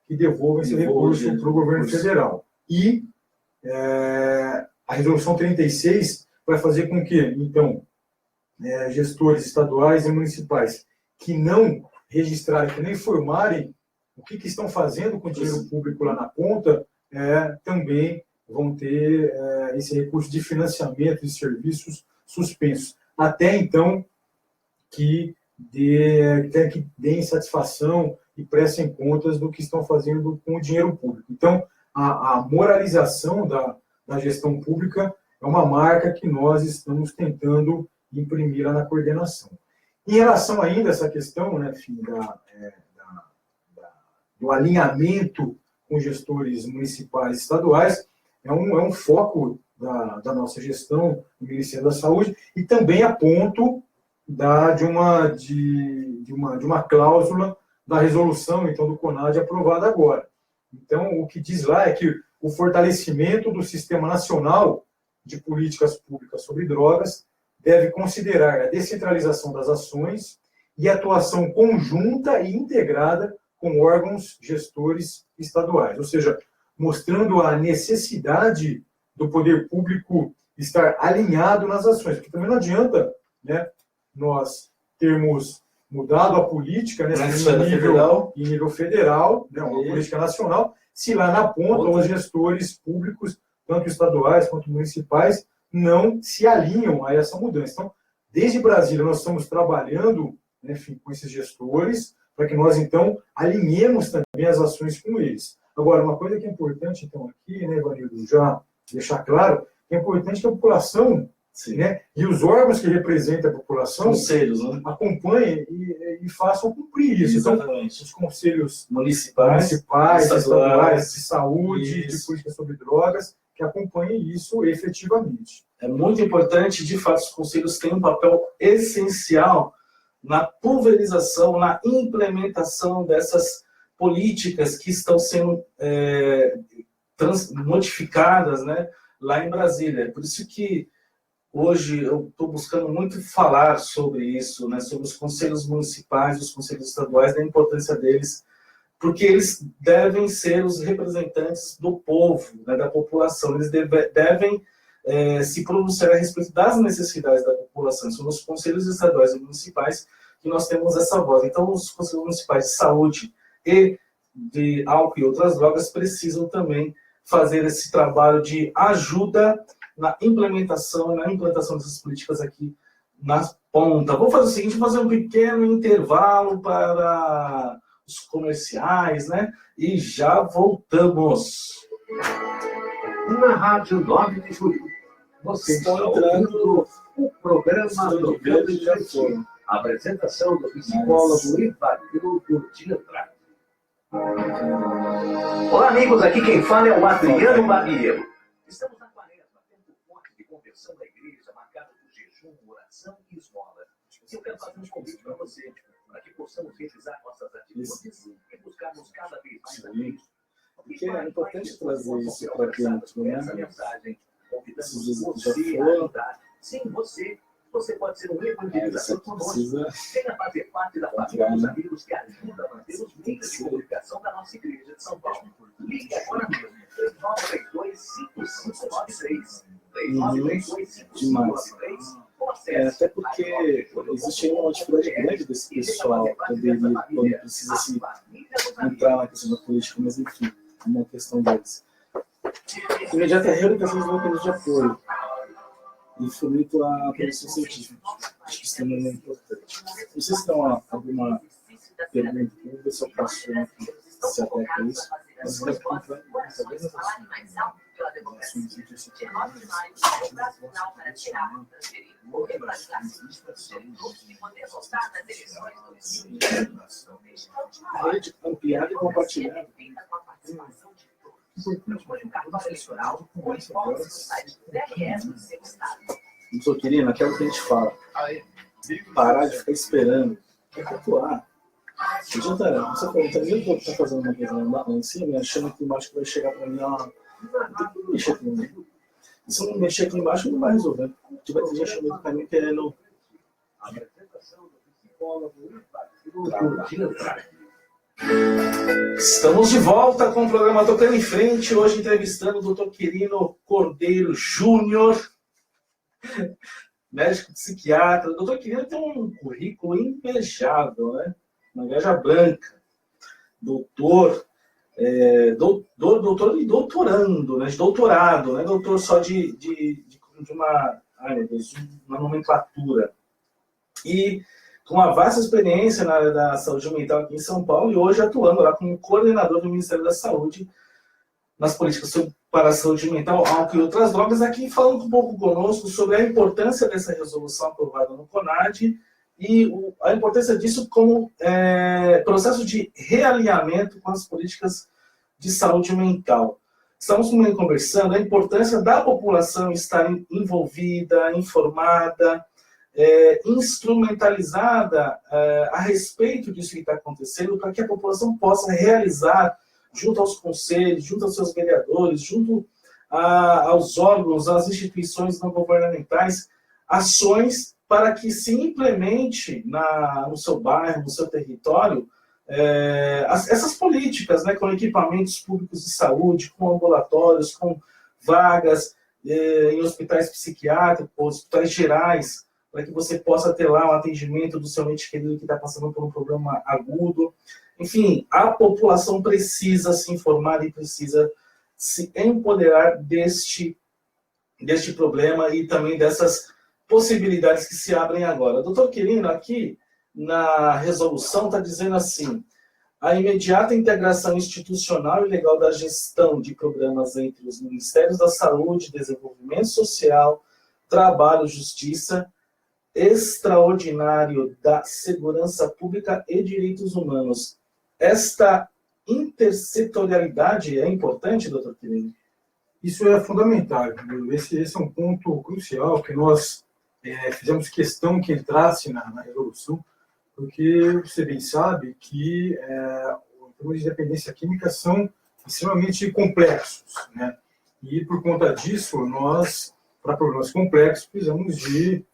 que devolvam esse recurso para o governo federal. E a resolução 36 vai fazer com que, então, gestores estaduais e municipais que não registrarem, que não informarem o que estão fazendo com o dinheiro público lá na ponta, também vão ter esse recurso de financiamento de serviços suspensos. Até, então, que deem satisfação e prestem contas do que estão fazendo com o dinheiro público. Então, a moralização da gestão pública é uma marca que nós estamos tentando imprimir lá na coordenação. Em relação ainda a essa questão, né, enfim, do alinhamento com gestores municipais e estaduais, é um foco da nossa gestão no Ministério da Saúde e também a ponto de uma cláusula da resolução, então, do CONAD aprovada agora. Então, o que diz lá é que o fortalecimento do Sistema Nacional de Políticas Públicas sobre Drogas deve considerar a descentralização das ações e a atuação conjunta e integrada com órgãos gestores estaduais, ou seja, mostrando a necessidade do poder público estar alinhado nas ações, porque também não adianta, né, nós termos mudado a política, né, em nível federal, né, uma política nacional, se lá na ponta os gestores públicos, tanto estaduais quanto municipais, não se alinham a essa mudança. Então, desde Brasília, nós estamos trabalhando, né, enfim, com esses gestores, para que nós, então, alinhemos também as ações com eles. Agora, uma coisa que é importante, então, aqui, né, Ivanildo, já deixar claro, é importante que a população, né, e os órgãos que representam a população, conselhos, né, acompanhem e façam cumprir isso. Exatamente. Então, os conselhos municipais, estaduais, de saúde, de política sobre drogas, que acompanhem isso efetivamente. É muito importante, de fato, os conselhos têm um papel essencial na pulverização, na implementação dessas políticas que estão sendo modificadas, né, lá em Brasília. Por isso que hoje eu estou buscando muito falar sobre isso, né, sobre os conselhos municipais, os conselhos estaduais, da importância deles, porque eles devem ser os representantes do povo, né, da população. Eles devem se pronunciar a respeito das necessidades da população. São nos conselhos estaduais e municipais que nós temos essa voz. Então, os conselhos municipais de saúde e de álcool e outras drogas precisam também fazer esse trabalho de ajuda na implantação dessas políticas aqui na ponta. Vou fazer o seguinte, vou fazer um pequeno intervalo para os comerciais, né? E já voltamos. Na Rádio 9 de Julho, você está ouvindo o programa Tocando em Frente. Apresentação do psicólogo Ivanildo de Andrade. Olá, amigos, aqui quem fala é o Adriano Barbiero. Estamos na quaresma, tempo forte de conversão da igreja, marcado por jejum, oração e esmola. Eu quero fazer um convite para você, para que possamos realizar nossas atitudes e buscarmos cada vez mais a Cristo. Porque é importante trazer isso para dentro, né? Essa mensagem, Esses convidamos já você a foram. ajudar. Sim, você pode ser um evangelizador conosco. Precisa Venha fazer parte da família dos amigos que ajudam a manter os meios de comunicação da nossa igreja de São Paulo. Ligue agora mesmo. 3932-5593. 3932-5593. até porque existe uma dificuldade grande desse pessoal quando precisa se entrar na questão da política, mas enfim, é uma questão deles. Imediata reorientação dos mecanismos de apoio e fomento à produção científica. Acho que isso também é importante. Não sei se dá alguma pergunta aqui, vou ver se eu passo se adequa a isso. Mas deve comprar talvez as ações rede ampliada e compartilhada. Doutor Quirino, aquilo que a gente fala, parar de ficar esperando, é atuar. Não adianta, você pergunta, eu vou estar fazendo uma coisa lá em cima, achando que embaixo vai chegar para mim, não tem que mexer aqui embaixo. Se eu não mexer aqui embaixo, não vai resolver. A gente vai ter gente no caminho querendo. Estamos de volta com o programa Tocando em Frente, hoje entrevistando o Dr. Quirino Cordeiro Júnior, médico psiquiatra. O Dr. Quirino tem um currículo invejável, né? Uma gaja branca, doutor e doutorando, né? De doutorado, não é doutor só de uma, ai meu Deus, uma nomenclatura. E com uma vasta experiência na área da saúde mental aqui em São Paulo e hoje atuando lá como coordenador do Ministério da Saúde nas políticas para a saúde mental, álcool e outras drogas, aqui falando um pouco conosco sobre a importância dessa resolução aprovada no CONAD e a importância disso como processo de realinhamento com as políticas de saúde mental. Estamos também conversando a importância da população estar envolvida, informada, instrumentalizada a respeito disso que está acontecendo, para que a população possa realizar, junto aos conselhos, junto aos seus vereadores, junto aos órgãos, às instituições não governamentais, ações para que se implemente no seu bairro, no seu território, essas políticas, né, com equipamentos públicos de saúde, com ambulatórios, com vagas em hospitais psiquiátricos, hospitais gerais, para que você possa ter lá um atendimento do seu ente querido que está passando por um problema agudo. Enfim, a população precisa se informar e precisa se empoderar deste problema e também dessas possibilidades que se abrem agora. Doutor Quirino, aqui na resolução está dizendo assim: a imediata integração institucional e legal da gestão de programas entre os Ministérios da Saúde, Desenvolvimento Social, Trabalho, Justiça, Extraordinário da Segurança Pública e Direitos Humanos. Esta intersetorialidade é importante, doutor Quirino? Isso é fundamental. Esse é um ponto crucial que nós fizemos questão que entrasse na resolução, porque você bem sabe que os problemas de dependência química são extremamente complexos, né? E por conta disso, nós, para problemas complexos, precisamos de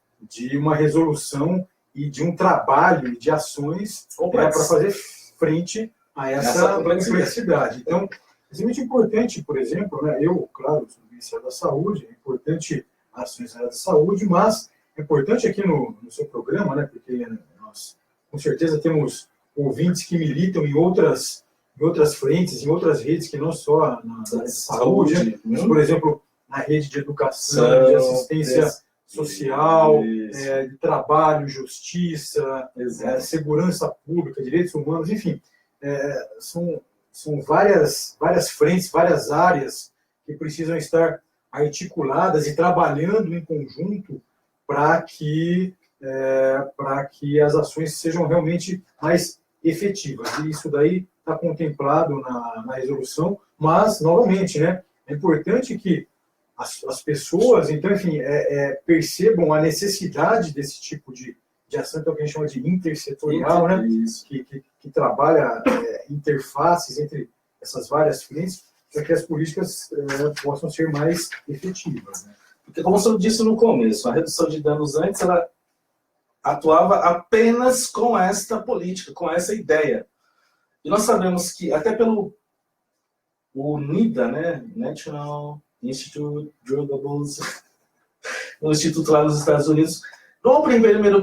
uma resolução e de um trabalho de ações para fazer frente a essa complexidade. Então, é extremamente importante, por exemplo, né, eu, claro, sou do Ministério da Saúde, é importante ações na área da saúde, mas é importante aqui no seu programa, né, porque nós, com certeza, temos ouvintes que militam em outras frentes, em outras redes, que não só na área da saúde, né, mas, por exemplo, na rede de educação, de assistência social, de trabalho, justiça, segurança pública, direitos humanos, enfim, são várias frentes, várias áreas que precisam estar articuladas e trabalhando em conjunto para que as ações sejam realmente mais efetivas. E isso daí está contemplado na resolução, mas, novamente, né, é importante que as pessoas, então, enfim, percebam a necessidade desse tipo de ação, então, que a gente chama de intersetorial, né, que trabalha interfaces entre essas várias frentes para que as políticas possam ser mais efetivas, né? Porque, como você disse no começo, a redução de danos antes, ela atuava apenas com esta política, com essa ideia. E nós sabemos que, até pelo o NIDA, né, National Institute Drug Abuse, no instituto lá nos Estados Unidos, o primeiro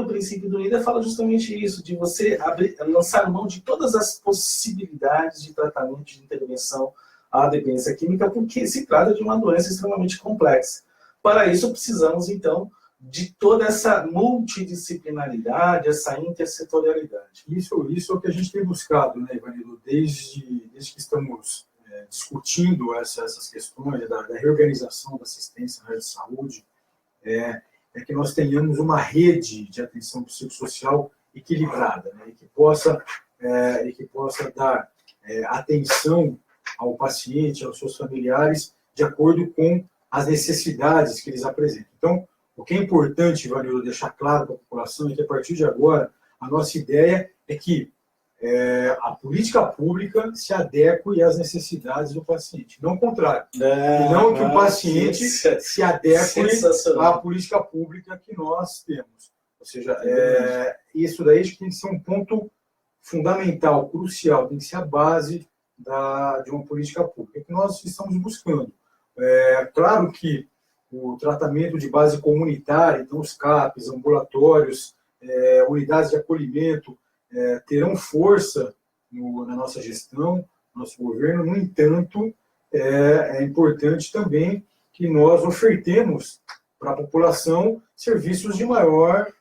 princípio do NIDA fala justamente isso, de você lançar mão de todas as possibilidades de tratamento, de intervenção à dependência química, porque se trata de uma doença extremamente complexa. Para isso, precisamos, então, de toda essa multidisciplinaridade, essa intersetorialidade. Isso é o que a gente tem buscado, né, Ivanildo, desde que estamos discutindo essas questões da reorganização da assistência na área de saúde, é que nós tenhamos uma rede de atenção psicossocial equilibrada, né, e que possa dar atenção ao paciente, aos seus familiares, de acordo com as necessidades que eles apresentam. Então, o que é importante, Ivanildo, deixar claro para a população é que, a partir de agora, a nossa ideia é que a política pública se adeque às necessidades do paciente, não o contrário. Não que o paciente se adeque à política pública que nós temos. Ou seja, isso daí tem que ser um ponto fundamental, crucial, tem que ser a base de uma política pública, que nós estamos buscando. Claro que o tratamento de base comunitária, então os CAPs, ambulatórios, unidades de acolhimento, terão força na nossa gestão, no nosso governo. No entanto, é importante também que nós ofertemos para a população serviços de maior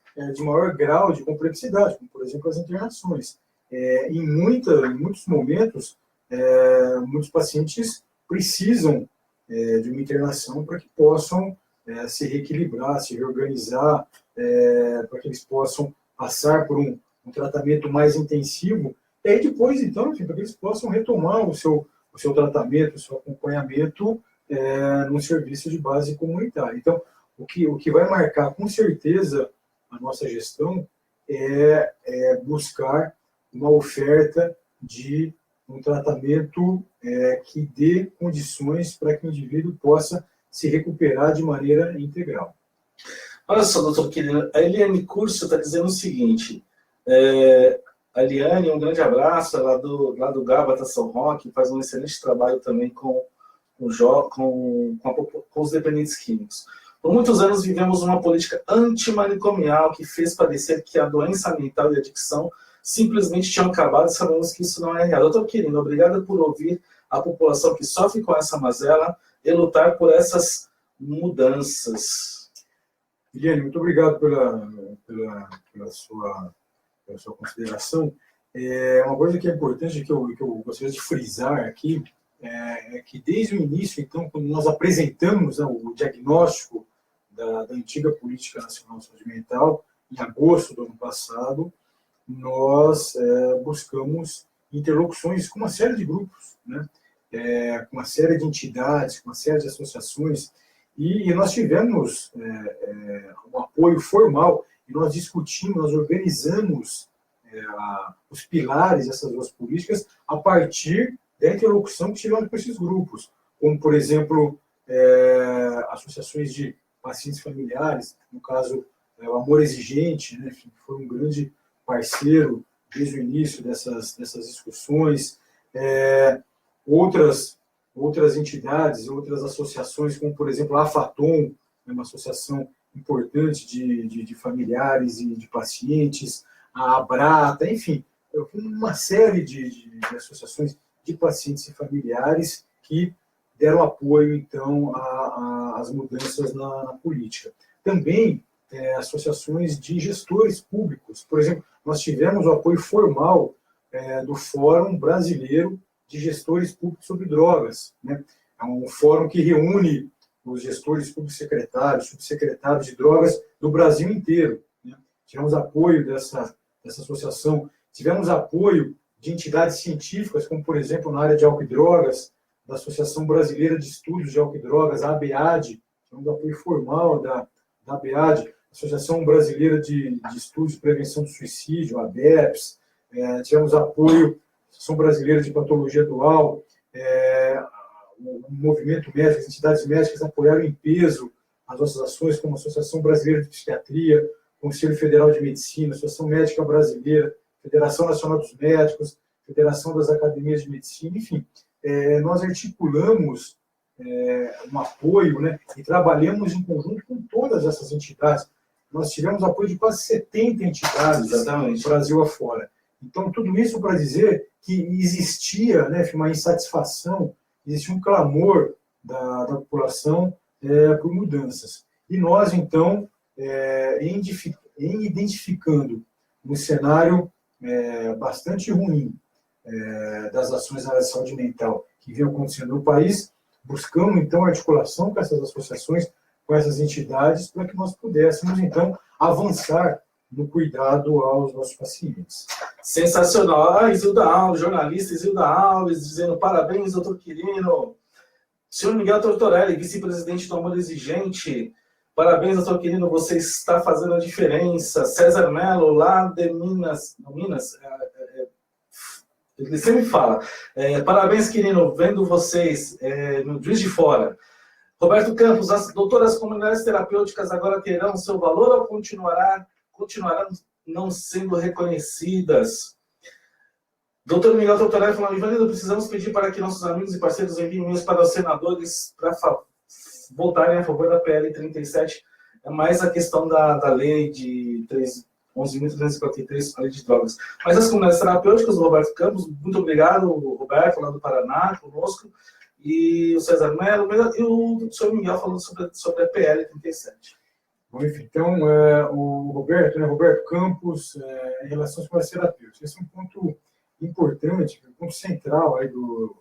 grau de complexidade, como, por exemplo, as internações. Em muitos momentos, muitos pacientes precisam de uma internação para que possam se reequilibrar, se reorganizar, para que eles possam passar por um tratamento mais intensivo, e aí depois, então, enfim, para que eles possam retomar o seu tratamento, o seu acompanhamento no serviço de base comunitária. Então, o que vai marcar, com certeza, a nossa gestão é buscar uma oferta de um tratamento que dê condições para que o indivíduo possa se recuperar de maneira integral. Olha só, doutor Quirino, a Eliane Curso está dizendo o seguinte, a Eliane, um grande abraço, lá do Gávea São Roque, faz um excelente trabalho também com os dependentes químicos. Por muitos anos vivemos uma política antimanicomial que fez parecer que a doença mental e a adicção simplesmente tinham acabado, e sabemos que isso não é real. Doutor Quirino, obrigado por ouvir a população que sofre com essa mazela e lutar por essas mudanças. Eliane, muito obrigado pela sua consideração. Uma coisa que é importante, que eu gostaria de frisar aqui, é que desde o início, então, quando nós apresentamos o diagnóstico da antiga Política Nacional de Saúde Mental, em agosto do ano passado, nós buscamos interlocuções com uma série de grupos, né? Com uma série de entidades, com uma série de associações, e nós tivemos um apoio formal, e nós discutimos, nós organizamos os pilares dessas duas políticas a partir da interlocução que tivemos com esses grupos, como, por exemplo, associações de pacientes familiares, no caso, o Amor Exigente, né, que foi um grande parceiro desde o início dessas discussões, outras entidades, outras associações, como, por exemplo, a AFATOM, uma associação importante de familiares e de pacientes, a ABRATA, enfim, uma série de associações de pacientes e familiares que deram apoio, então, às mudanças na política. Também associações de gestores públicos. Por exemplo, nós tivemos o apoio formal do Fórum Brasileiro de Gestores Públicos sobre Drogas, né? É um fórum que reúne os gestores públicos secretários, subsecretários de drogas do Brasil inteiro, né? Tivemos apoio dessa associação, tivemos apoio de entidades científicas, como, por exemplo, na área de álcool e drogas, da Associação Brasileira de Estudos de Álcool e Drogas, a ABEAD, tivemos apoio formal da ABEAD, Associação Brasileira de Estudos de Prevenção do Suicídio, a ABEPS, tivemos apoio Associação Brasileira de Patologia Dual, o movimento médico, as entidades médicas apoiaram em peso as nossas ações, como a Associação Brasileira de Psiquiatria, Conselho Federal de Medicina, Associação Médica Brasileira, Federação Nacional dos Médicos, Federação das Academias de Medicina, enfim, nós articulamos um apoio, né, e trabalhamos em conjunto com todas essas entidades. Nós tivemos apoio de quase 70 entidades no Brasil afora. Então, tudo isso para dizer que existia, né, uma insatisfação, existia um clamor da população por mudanças. E nós, então, em identificando um cenário bastante ruim das ações na área de saúde mental que vinham acontecendo no país, buscamos, então, articulação com essas associações, com essas entidades, para que nós pudéssemos, então, avançar no cuidado aos nossos pacientes. Sensacional. Isilda Alves, jornalista Isilda Alves, dizendo parabéns, doutor Quirino. Senhor Miguel Tortorelli, vice-presidente do Amor Exigente, parabéns, doutor Quirino, você está fazendo a diferença. César Mello, lá de Minas, ele sempre fala, parabéns, Quirino, vendo vocês no Juiz de Fora. Roberto Campos, as doutoras comunidades terapêuticas agora terão seu valor ou continuarão não sendo reconhecidas? Doutor Miguel Tortorelli falou, Ivanildo, precisamos pedir para que nossos amigos e parceiros enviem e-mails para os senadores para votarem a favor da PL 37. É mais a questão da lei de 11.343, a lei de drogas. Mas as comunidades terapêuticas, o Roberto Campos, muito obrigado, Roberto, lá do Paraná, conosco, e o César Mello, e o senhor Miguel falando sobre a PL 37. Bom, enfim, então, o Roberto, né, Roberto Campos, em relação às comunidades terapêuticas, esse é um ponto importante, um ponto central aí do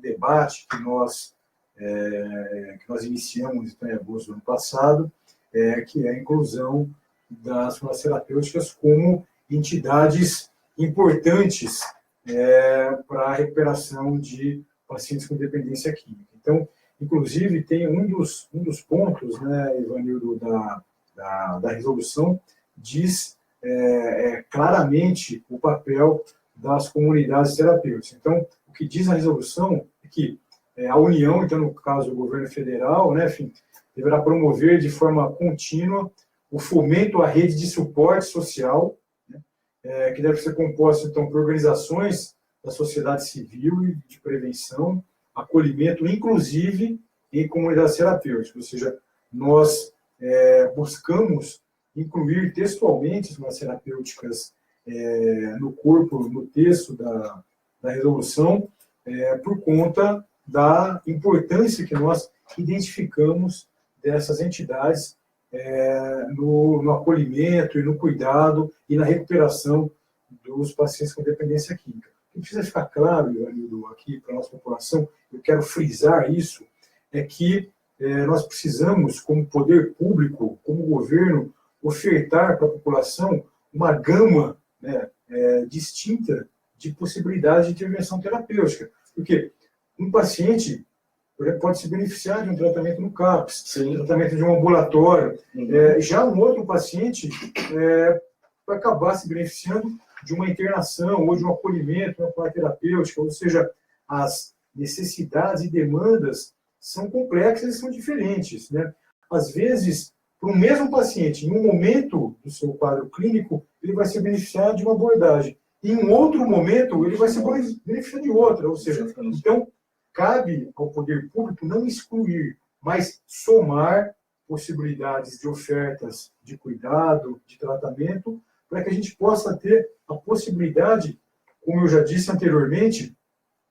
debate que nós iniciamos em agosto do ano passado, que é a inclusão das comunidades terapêuticas como entidades importantes para a recuperação de pacientes com dependência química. Então, inclusive, tem um dos pontos, né, Ivanildo, da resolução, diz claramente o papel das comunidades terapêuticas. Então, o que diz a resolução é que a União, então, no caso, o governo federal, né, enfim, deverá promover de forma contínua o fomento à rede de suporte social, né, que deve ser composta, então, por organizações da sociedade civil e de prevenção, acolhimento, inclusive em comunidades terapêuticas. Ou seja, nós buscamos incluir textualmente as comunidades terapêuticas no corpo, no texto da resolução, por conta da importância que nós identificamos dessas entidades no acolhimento e no cuidado e na recuperação dos pacientes com dependência química. O que precisa ficar claro, Ivanildo, aqui para a nossa população, eu quero frisar isso, é que nós precisamos, como poder público, como governo, ofertar para a população uma gama, né, distinta de possibilidades de intervenção terapêutica. Porque um paciente, por exemplo, pode se beneficiar de um tratamento no CAPS, um tratamento de um ambulatório. Já um outro paciente vai acabar se beneficiando de uma internação ou de um acolhimento, uma parte terapêutica, ou seja, as necessidades e demandas são complexas e são diferentes, né? Às vezes, para o mesmo paciente, em um momento do seu quadro clínico, ele vai se beneficiar de uma abordagem. Em um outro momento, ele vai se beneficiar de outra. Ou seja, então, cabe ao poder público não excluir, mas somar possibilidades de ofertas de cuidado, de tratamento, para que a gente possa ter a possibilidade, como eu já disse anteriormente,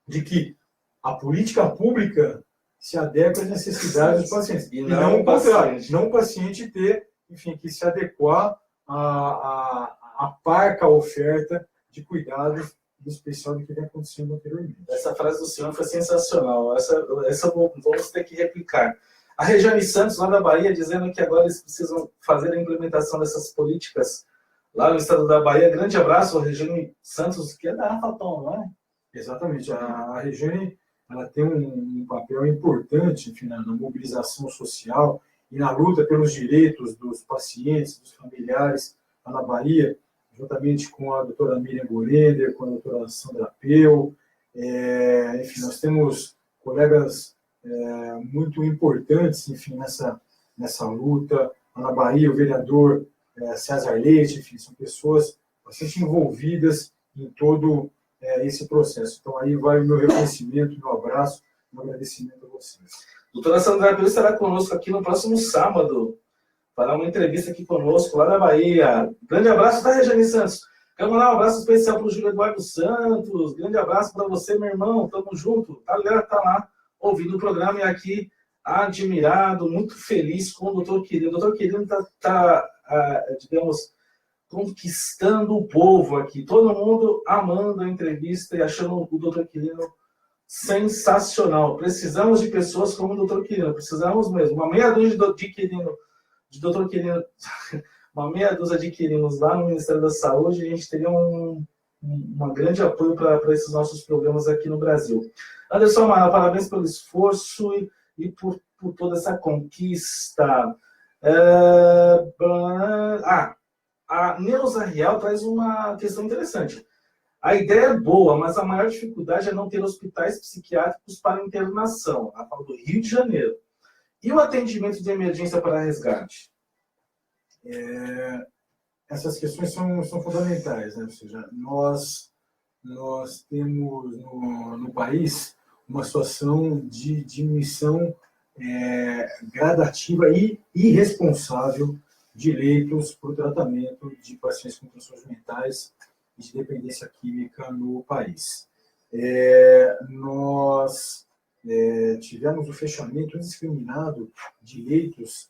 de que a política pública se adequa às necessidades dos pacientes. E não o contrário, não o paciente ter, enfim, que se adequar à parca oferta de cuidados, em especial do que vem acontecendo anteriormente. Essa frase do senhor foi sensacional. Essa vamos ter que replicar. A Regiane Santos, lá da Bahia, dizendo que agora eles precisam fazer a implementação dessas políticas lá no estado da Bahia. Grande abraço, a Regiane Santos, que é da Rafatom, não é? Exatamente. A Regiane, ela tem um papel importante, enfim, na mobilização social e na luta pelos direitos dos pacientes, dos familiares lá na Bahia, juntamente com a doutora Miriam Gorender, com a doutora Sandra Peu. Enfim, nós temos colegas muito importantes, enfim, nessa luta. Na Bahia, o vereador César Leite, enfim, são pessoas bastante envolvidas em todo esse processo. Então, aí vai o meu reconhecimento, meu abraço, meu agradecimento a vocês. Doutora Sandra Peu estará conosco aqui no próximo sábado, para uma entrevista aqui conosco, lá da Bahia. Grande abraço, tá, Regiane Santos? Quero mandar um abraço especial para o Júlio Eduardo Santos. Grande abraço para você, meu irmão. Tamo junto. A galera tá lá ouvindo o programa e aqui admirado, muito feliz com o doutor Quirino. O doutor Quirino digamos, conquistando o povo aqui. Todo mundo amando a entrevista e achando o doutor Quirino sensacional. Precisamos de pessoas como o doutor Quirino. Precisamos mesmo. Uma meia dúzia de doutor Quirino, uma meia dúzia de Quirinos lá no Ministério da Saúde, a gente teria um grande apoio para esses nossos programas aqui no Brasil. Anderson Amaral, parabéns pelo esforço e por toda essa conquista. A Neuza Real traz uma questão interessante. A ideia é boa, mas a maior dificuldade é não ter hospitais psiquiátricos para internação. Ela fala do Rio de Janeiro. E o atendimento de emergência para resgate? Essas questões são fundamentais, né? Ou seja, nós temos no país uma situação de diminuição gradativa e irresponsável de leitos para o tratamento de pacientes com transtornos mentais e de dependência química no país. Nós tivemos o fechamento indiscriminado de leitos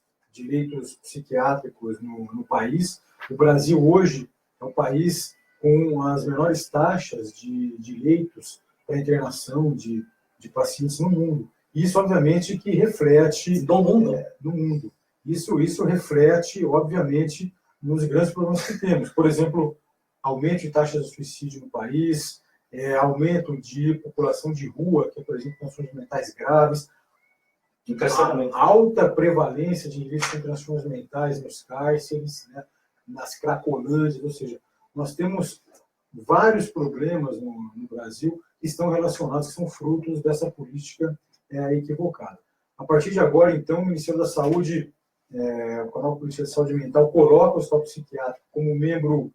psiquiátricos no país. O Brasil hoje é o país com as menores taxas de leitos para internação de pacientes no mundo. Isso, obviamente, que reflete... Do mundo? Do mundo. Isso reflete, obviamente, nos grandes problemas que temos. Por exemplo, aumento de taxas de suicídio no país, aumento de população de rua, que, por exemplo, transtornos mentais graves, alta prevalência de indivíduos com transtornos mentais nos cárceres, né, nas cracolândias, ou seja, nós temos vários problemas no Brasil que estão relacionados, que são frutos dessa política equivocada. A partir de agora, então, o Ministério da Saúde, o canal Política de Saúde Mental, coloca o hospital psiquiátrico como membro,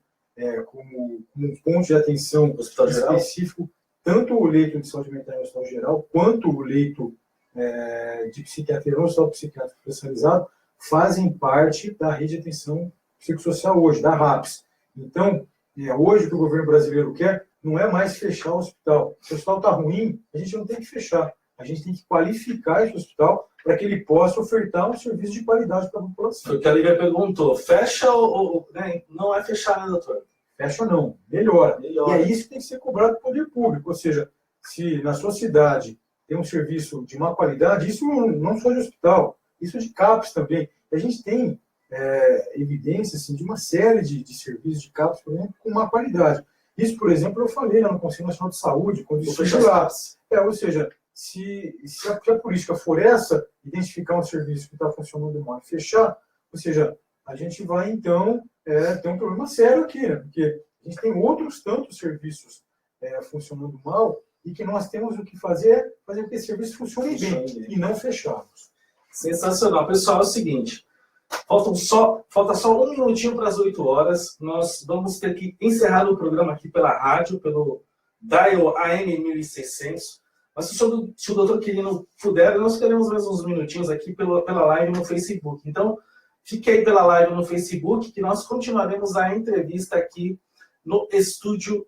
como um ponto de atenção específico, tanto o leito de saúde mental no hospital geral, quanto o leito de psiquiatria no hospital psiquiátrico especializado, fazem parte da rede de atenção psicossocial hoje, da RAPS. Então, hoje o que o governo brasileiro quer não é mais fechar o hospital. Se o hospital está ruim, a gente não tem que fechar. A gente tem que qualificar esse hospital para que ele possa ofertar um serviço de qualidade para a população. Foi o que a Lívia perguntou. Fecha ou não é fechar, né, doutor? Fecha ou não, melhora. E é isso que tem que ser cobrado do poder público. Ou seja, se na sua cidade tem um serviço de má qualidade, isso não só de hospital, isso é de CAPS também. A gente tem evidência assim, de uma série de serviços de CAPS, por exemplo, com má qualidade. Isso, por exemplo, eu falei lá no Conselho Nacional de Saúde, quando estive lá. Ou seja, se a política for essa, identificar um serviço que está funcionando mal e fechar, ou seja, a gente vai, então, ter um problema sério aqui, né? Porque a gente tem outros tantos serviços funcionando mal e que nós temos o que fazer com que esse serviço funcione bem e não fechá-los. Sensacional. Pessoal, é o seguinte, falta só um minutinho para as 8 horas. Nós vamos ter que encerrar o programa aqui pela rádio, pelo Dial AM 1600. Mas se o doutor Quirino puder, nós queremos mais uns minutinhos aqui pela live no Facebook. Então, fique aí pela live no Facebook, que nós continuaremos a entrevista aqui no estúdio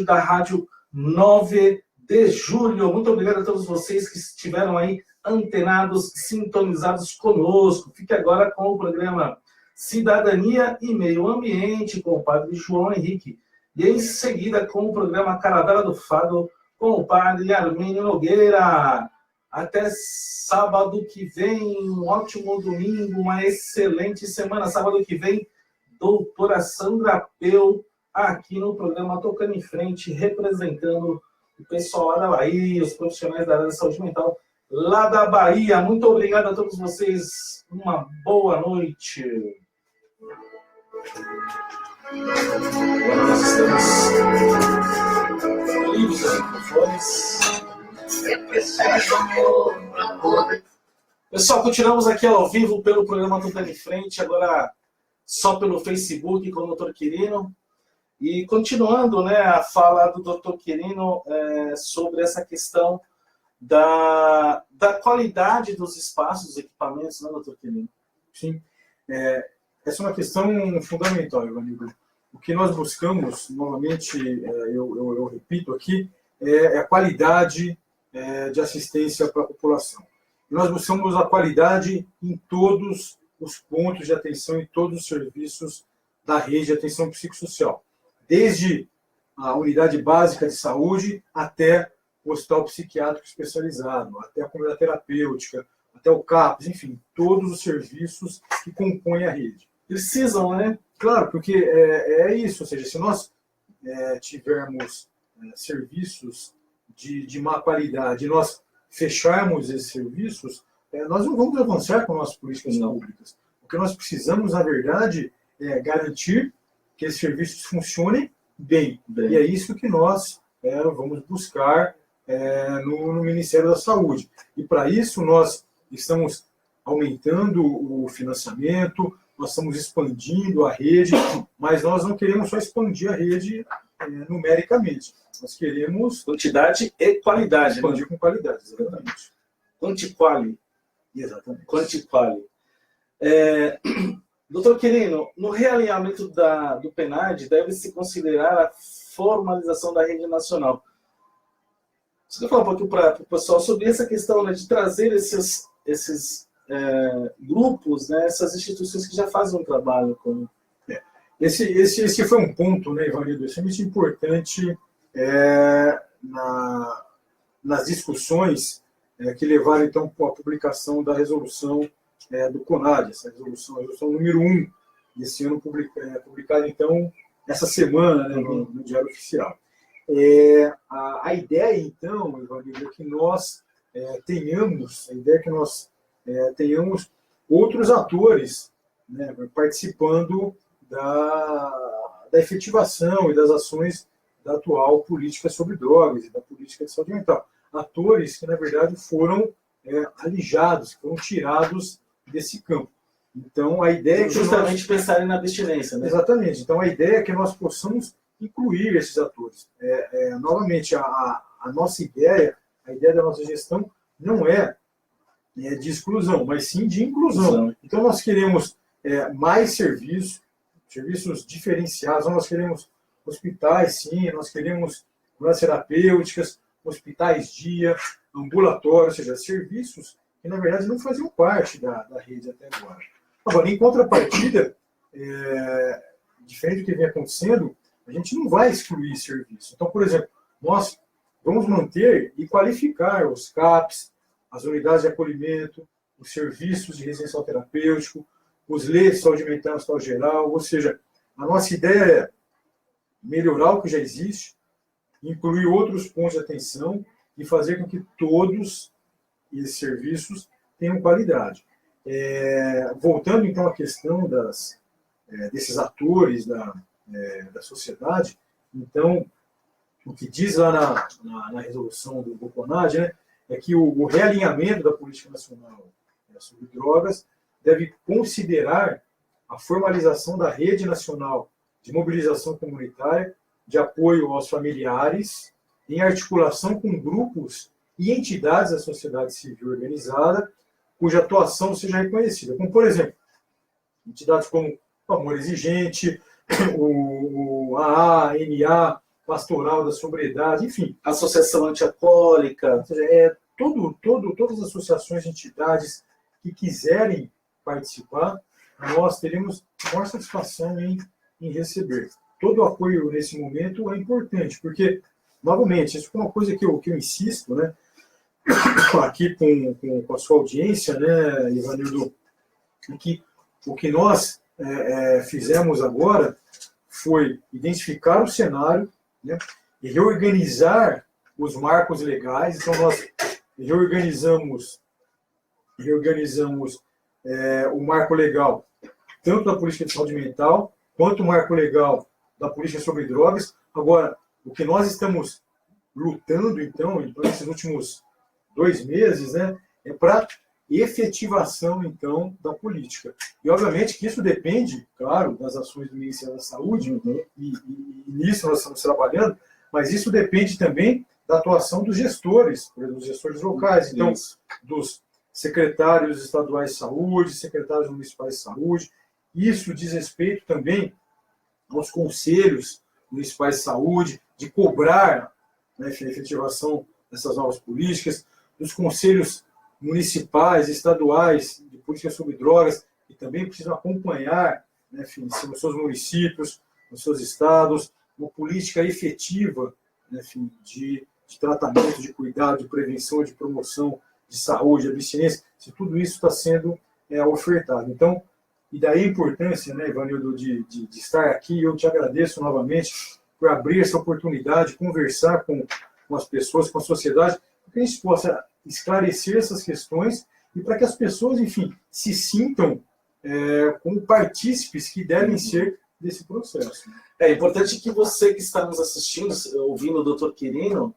da Rádio 9 de Julho. Muito obrigado a todos vocês que estiveram aí antenados, sintonizados conosco. Fique agora com o programa Cidadania e Meio Ambiente, com o padre João Henrique. E em seguida com o programa Caravela do Fado, com o padre Armênio Nogueira. Até sábado que vem, um ótimo domingo, uma excelente semana. Sábado que vem, doutora Sandra Peu, aqui no programa Tocando em Frente, representando o pessoal lá da Bahia, os profissionais da área da saúde mental lá da Bahia. Muito obrigado a todos vocês. Uma boa noite. Agora nós estamos livres dos microfones. Pessoal, continuamos aqui ao vivo pelo programa Tocando em Frente, agora só pelo Facebook com o Dr. Quirino. E continuando, né, a fala do Dr. Quirino sobre essa questão da qualidade dos espaços, dos equipamentos, né, Dr. Quirino? Sim. Essa é uma questão fundamental, Ivanildo. O que nós buscamos, novamente, eu repito aqui, é a qualidade de assistência para a população. E nós buscamos a qualidade em todos os pontos de atenção, em todos os serviços da rede de atenção psicossocial. Desde a unidade básica de saúde até o hospital psiquiátrico especializado, até a comunidade terapêutica, até o CAPS, enfim, todos os serviços que compõem a rede. Precisam, né? Claro, porque é isso, ou seja, se nós tivermos serviços de má qualidade e nós fecharmos esses serviços, nós não vamos avançar com nossas políticas públicas. O que nós precisamos, na verdade, é garantir que esses serviços funcionem bem. E é isso que nós vamos buscar no Ministério da Saúde. E para isso nós estamos aumentando o financiamento, nós estamos expandindo a rede, mas nós não queremos só expandir a rede numericamente. Nós queremos... Quantidade e qualidade. Expandir, né? Com qualidade, exatamente. Quantiquali. Exatamente. Quantiquali. Doutor Quirino, no realinhamento do PNAD, deve-se considerar a formalização da rede nacional. Você quer falar um pouquinho para o pessoal sobre essa questão, né, de trazer esses grupos, né, essas instituições que já fazem um trabalho com... Esse foi um ponto, né, Ivanildo, extremamente importante nas discussões que levaram, então, à publicação da resolução do CONAD, essa resolução número 1 desse ano, publicada, então, essa semana, né, no Diário Oficial. A ideia, então, Ivanildo, é que nós tenhamos outros atores, né, participando da efetivação e das ações da atual política sobre drogas e da política de saúde mental. Atores que, na verdade, foram alijados, foram tirados desse campo. Então, a ideia é que justamente pensarem na abstinência, né? Exatamente. Então, a ideia é que nós possamos incluir esses atores. Novamente, a nossa ideia, a ideia da nossa gestão não é de exclusão, mas sim de inclusão. Então, nós queremos mais serviços diferenciados, nós queremos hospitais, sim, nós queremos unidades terapêuticas, hospitais dia, ambulatórios, ou seja, serviços que, na verdade, não faziam parte da rede até agora. Agora, em contrapartida, diferente do que vem acontecendo, a gente não vai excluir serviço. Então, por exemplo, nós vamos manter e qualificar os CAPs, as unidades de acolhimento, os serviços de residencial terapêutico, os leitos de saúde mental, hospital geral, ou seja, a nossa ideia é melhorar o que já existe, incluir outros pontos de atenção e fazer com que todos esses serviços tenham qualidade. Voltando, então, à questão desses atores da sociedade, então, o que diz lá na resolução do CONAD, né, é que o realinhamento da política nacional sobre drogas deve considerar a formalização da rede nacional de mobilização comunitária de apoio aos familiares, em articulação com grupos e entidades da sociedade civil organizada, cuja atuação seja reconhecida. Como, por exemplo, entidades como o Amor Exigente, o AA, NA, Pastoral da Sobriedade, enfim. Associação Antialcoólica. Ou seja, todas as associações e entidades que quiserem participar, nós teremos maior satisfação em receber. Todo o apoio nesse momento é importante, porque, novamente, isso é uma coisa que eu insisto, né, aqui com a sua audiência, né, Ivanildo, que o que nós fizemos agora foi identificar o cenário, né, e reorganizar os marcos legais. Então, nós reorganizamos o marco legal, tanto da política de saúde mental, quanto o marco legal da política sobre drogas. Agora, o que nós estamos lutando, então, nesses últimos 2 meses, né, é para efetivação, então, da política. E, obviamente, que isso depende, claro, das ações do Ministério da Saúde, e nisso nós estamos trabalhando, mas isso depende também da atuação dos gestores, por exemplo, dos gestores locais, então, dos secretários estaduais de saúde, secretários municipais de saúde. Isso diz respeito também aos conselhos municipais de saúde, de cobrar, né, a efetivação dessas novas políticas, dos conselhos municipais, estaduais de política sobre drogas, que também precisam acompanhar, né, enfim, nos seus municípios, nos seus estados, uma política efetiva, né, enfim, de tratamento, de cuidado, de prevenção, de promoção de saúde, de abstinência, se tudo isso está sendo ofertado. Então, e daí a importância, né, Ivanildo, de estar aqui. Eu te agradeço novamente por abrir essa oportunidade, conversar com as pessoas, com a sociedade, para que a gente possa esclarecer essas questões e para que as pessoas, enfim, se sintam como partícipes que devem ser desse processo. É importante que você que está nos assistindo, ouvindo o Dr. Quirino,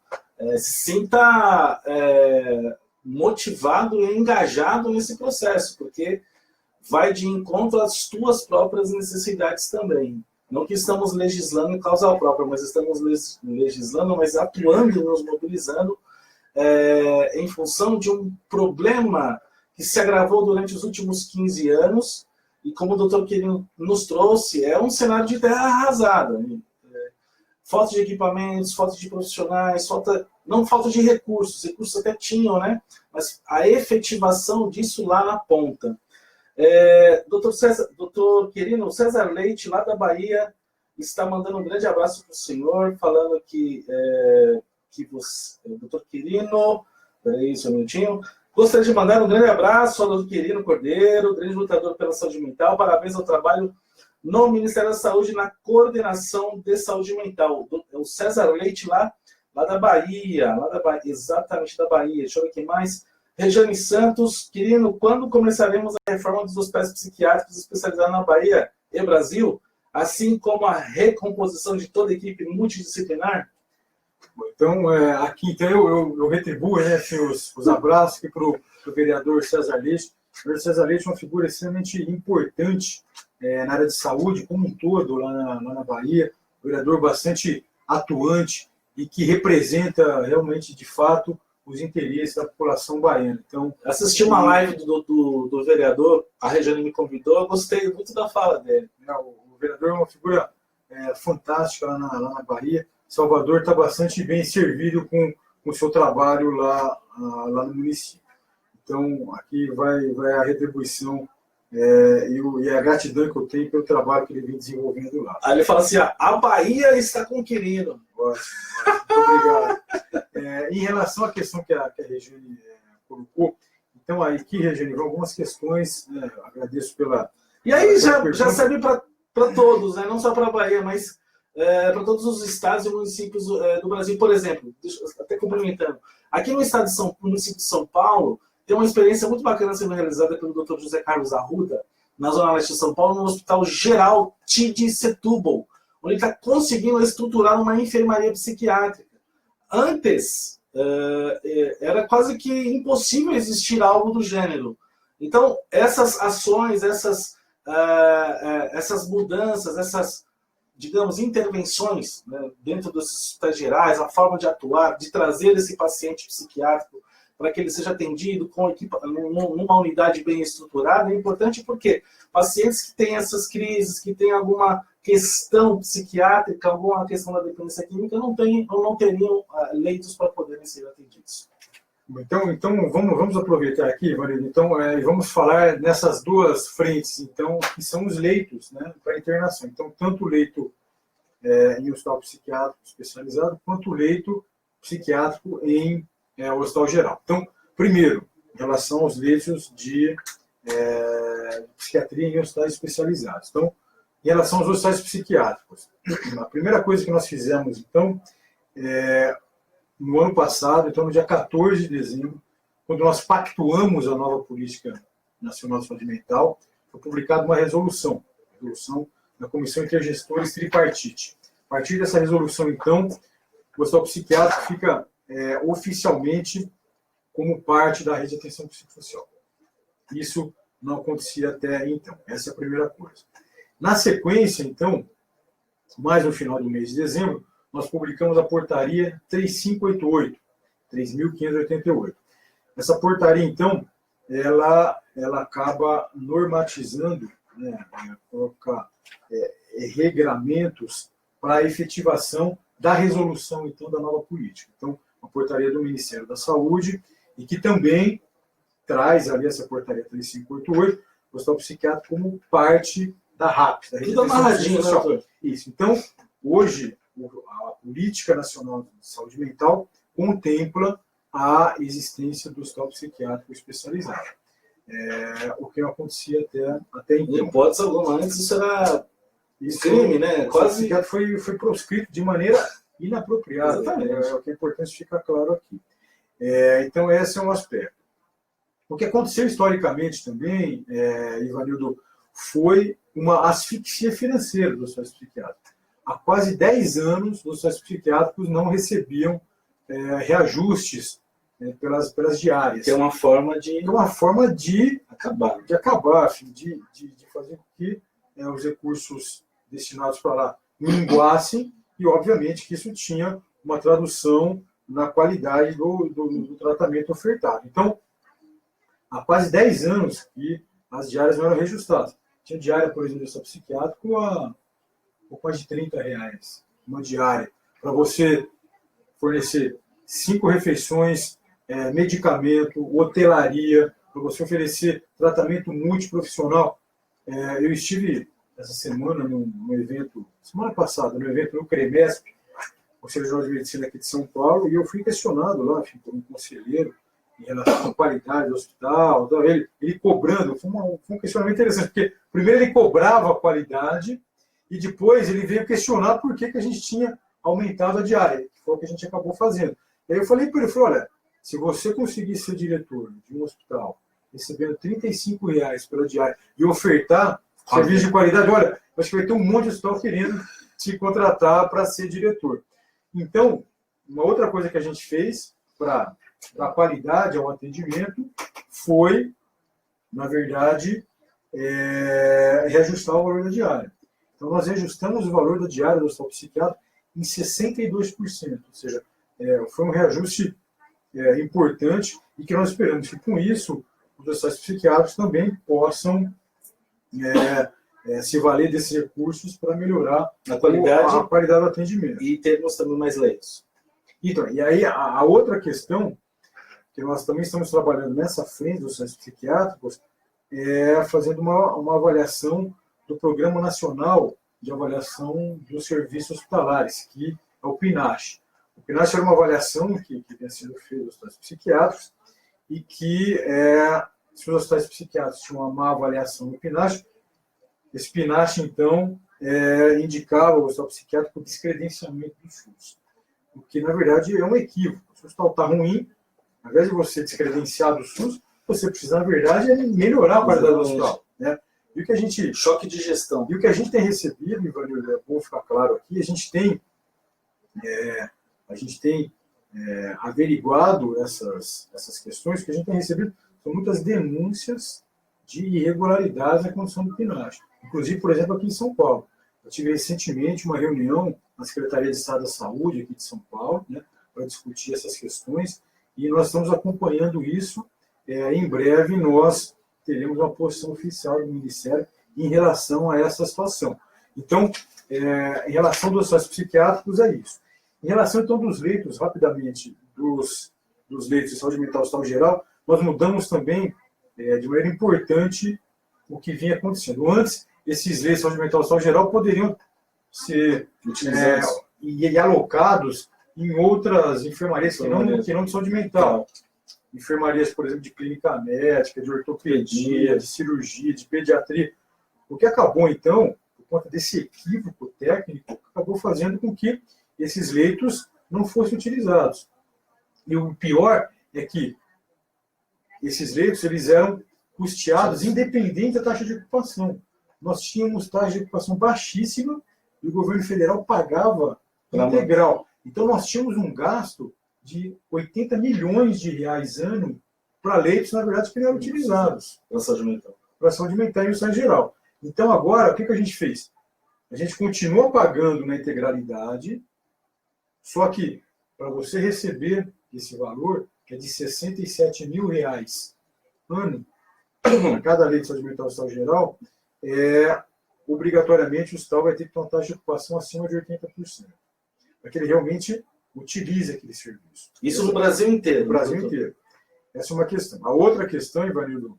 se sinta motivado e engajado nesse processo, porque vai de encontro às tuas próprias necessidades também. Não que estamos legislando em causa própria, mas estamos legislando, mas atuando, nos mobilizando em função de um problema que se agravou durante os últimos 15 anos, e como o Dr. Quirino nos trouxe, é um cenário de terra arrasada. Falta de equipamentos, falta de profissionais, não falta de recursos até tinham, né? Mas a efetivação disso lá na ponta. Doutor Quirino, César Leite, lá da Bahia, está mandando um grande abraço para o senhor, falando que você, doutor Quirino, peraí só um minutinho, gostaria de mandar um grande abraço ao doutor Quirino Cordeiro, grande lutador pela saúde mental, parabéns ao trabalho no Ministério da Saúde, na coordenação de saúde mental. O César Leite, lá da Bahia, exatamente da Bahia. Deixa eu ver quem mais. Rejane Santos, Quirino, quando começaremos a reforma dos hospitais psiquiátricos especializados na Bahia e Brasil, assim como a recomposição de toda a equipe multidisciplinar? Então, aqui então, eu retribuo, né, assim, os abraços para o vereador César Leite. O vereador César Leite é uma figura extremamente importante na área de saúde como um todo, lá na Bahia. Um vereador bastante atuante e que representa realmente, de fato, os interesses da população baiana. Então, assisti uma live do vereador, a Regiane me convidou, eu gostei muito da fala dele. O vereador é uma figura fantástica lá na Bahia. Salvador está bastante bem servido com o seu trabalho lá no município. Então, aqui vai a retribuição e a gratidão que eu tenho pelo trabalho que ele vem desenvolvendo lá. Aí ele fala assim, a Bahia está com o Quirino. Ótimo, muito obrigado. Em relação à questão que a Regiane colocou, então aí aqui, Regiane, algumas questões, agradeço pela... E aí já serve para todos, né? Não só para a Bahia, mas para todos os estados e municípios do Brasil. Por exemplo, até complementando, aqui no estado no município de São Paulo, tem uma experiência muito bacana sendo realizada pelo Dr. José Carlos Arruda, na Zona Leste de São Paulo, no Hospital Geral de Setúbal, onde ele está conseguindo estruturar uma enfermaria psiquiátrica. Antes, era quase que impossível existir algo do gênero. Então, essas ações, essas mudanças, essas, digamos, intervenções, né, dentro dos hospitais gerais, a forma de atuar, de trazer esse paciente psiquiátrico para que ele seja atendido numa unidade bem estruturada, é importante porque pacientes que têm essas crises, que têm alguma questão psiquiátrica, alguma questão da dependência química, não teriam leitos para poderem ser atendidos. Então vamos aproveitar aqui, Marido, e vamos falar nessas duas frentes, então, que são os leitos, né, para internação. Então, tanto o leito em hospital psiquiátrico especializado, quanto o leito psiquiátrico em hospital geral. Então, primeiro, em relação aos leitos de psiquiatria em hospitais especializados. Então, em relação aos hospitais psiquiátricos, a primeira coisa que nós fizemos, então, no ano passado, então, no dia 14 de dezembro, quando nós pactuamos a nova Política Nacional de Saúde Mental, foi publicada uma resolução da Comissão Intergestores Tripartite. A partir dessa resolução, então, o hospital psiquiátrico fica oficialmente como parte da rede de atenção psicossocial. Isso não acontecia até então. Essa é a primeira coisa. Na sequência, então, mais no final do mês de dezembro, nós publicamos a portaria 3588, 3.588. Essa portaria, então, ela acaba normatizando, né, colocar regramentos para a efetivação da resolução, então, da nova política. Então, a portaria do Ministério da Saúde, e que também traz ali essa portaria 3588, o hospital psiquiátrico como parte da RAP, da Rede de Atenção Psicossocial. Isso. Então, hoje, a Política Nacional de Saúde Mental contempla a existência do hospital psiquiátrico especializado. O que não acontecia até então. Em hipótese alguma, antes isso era crime, né? O psiquiátrico foi proscrito de maneira inapropriada. É o que é importante ficar claro aqui. Então, esse é um aspecto. O que aconteceu historicamente também, Ivanildo, foi uma asfixia financeira dos hospitais psiquiátricos. Há quase 10 anos, os hospitais psiquiátricos não recebiam reajustes pelas diárias. Que é uma forma de... acabar, de fazer com que os recursos destinados para lá minguassem, e obviamente que isso tinha uma tradução na qualidade do tratamento ofertado. Então, há quase 10 anos que as diárias não eram reajustadas. Tinha diária, por exemplo, do hospital psiquiátrico a pouco mais de R$30, uma diária, para você fornecer 5 refeições, medicamento, hotelaria, para você oferecer tratamento multiprofissional. Eu estive essa semana num evento, semana passada, no evento no CREMESP, Conselho Regional de Medicina aqui de São Paulo, e eu fui questionado lá, por um conselheiro, em relação à qualidade do hospital, ele cobrando, foi um questionamento interessante, porque primeiro ele cobrava a qualidade, e depois ele veio questionar por que a gente tinha aumentado a diária, que foi o que a gente acabou fazendo. E aí eu falei para ele, olha, se você conseguir ser diretor de um hospital, recebendo R$35 pela diária, e ofertar serviço de qualidade, olha, acho que vai ter um monte de hospital querendo te contratar para ser diretor. Então, uma outra coisa que a gente fez para a qualidade ao atendimento foi, na verdade, reajustar o valor da diária. Então, nós reajustamos o valor da diária do hospital psiquiátrico em 62%, ou seja, foi um reajuste importante e que nós esperamos que, com isso, os hospitais psiquiátricos também possam se valer desses recursos para melhorar a qualidade do atendimento. E termos também mais leitos. Então, e aí, a outra questão, que nós também estamos trabalhando nessa frente dos hospitais psiquiátricos, fazendo uma avaliação do Programa Nacional de Avaliação dos Serviços Hospitalares, que é o PNAH. O PNAH era uma avaliação que tem sido feita dos hospitais psiquiátricos e que, se os hospitais psiquiátricos tinham uma má avaliação do PNAH, esse PNAH, então, indicava o hospital psiquiátrico o descredenciamento do SUS. O que, na verdade, é um equívoco. Se o hospital está ruim, ao invés de você descredenciar do SUS, você precisa, na verdade, melhorar a qualidade do hospital. Né? E o que a gente... Choque de gestão. E o que a gente tem recebido, Ivanildo, é bom ficar claro aqui, a gente tem averiguado essas questões, que a gente tem recebido são muitas denúncias de irregularidades na condução do PNAH. Inclusive, por exemplo, aqui em São Paulo. Eu tive recentemente uma reunião na Secretaria de Estado da Saúde aqui de São Paulo, né, para discutir essas questões, e nós estamos acompanhando isso. Em breve, nós teremos uma posição oficial do Ministério em relação a essa situação. Então, em relação dos hospitais psiquiátricos, é isso. Em relação, então, dos leitos, rapidamente, dos leitos de saúde mental e saúde geral, nós mudamos também, de maneira importante, o que vinha acontecendo. Antes, esses leitos de saúde mental e saúde geral poderiam ser utilizados e alocados em outras enfermarias que não de saúde mental. Enfermarias, por exemplo, de clínica médica, de ortopedia, de cirurgia, de pediatria. O que acabou, então, por conta desse equívoco técnico, acabou fazendo com que esses leitos não fossem utilizados. E o pior é que esses leitos eles eram custeados independente da taxa de ocupação. nós tínhamos taxa de ocupação baixíssima e o governo federal pagava integral. Então, nós tínhamos um gasto de 80 milhões de reais ano para leitos, na verdade, que não eram utilizados Para saúde mental. para a saúde mental e o saúde geral. Então, agora, o que a gente fez? A gente continua pagando na integralidade, só que para você receber esse valor, que é de 67 mil reais ano, para cada lei de saúde mental e saúde geral, obrigatoriamente o hospital vai ter que ter uma taxa de ocupação acima de 80%, para que ele realmente utilize aquele serviço. Isso no Brasil inteiro. No Brasil inteiro. Essa é uma questão. A outra questão, Ivanildo,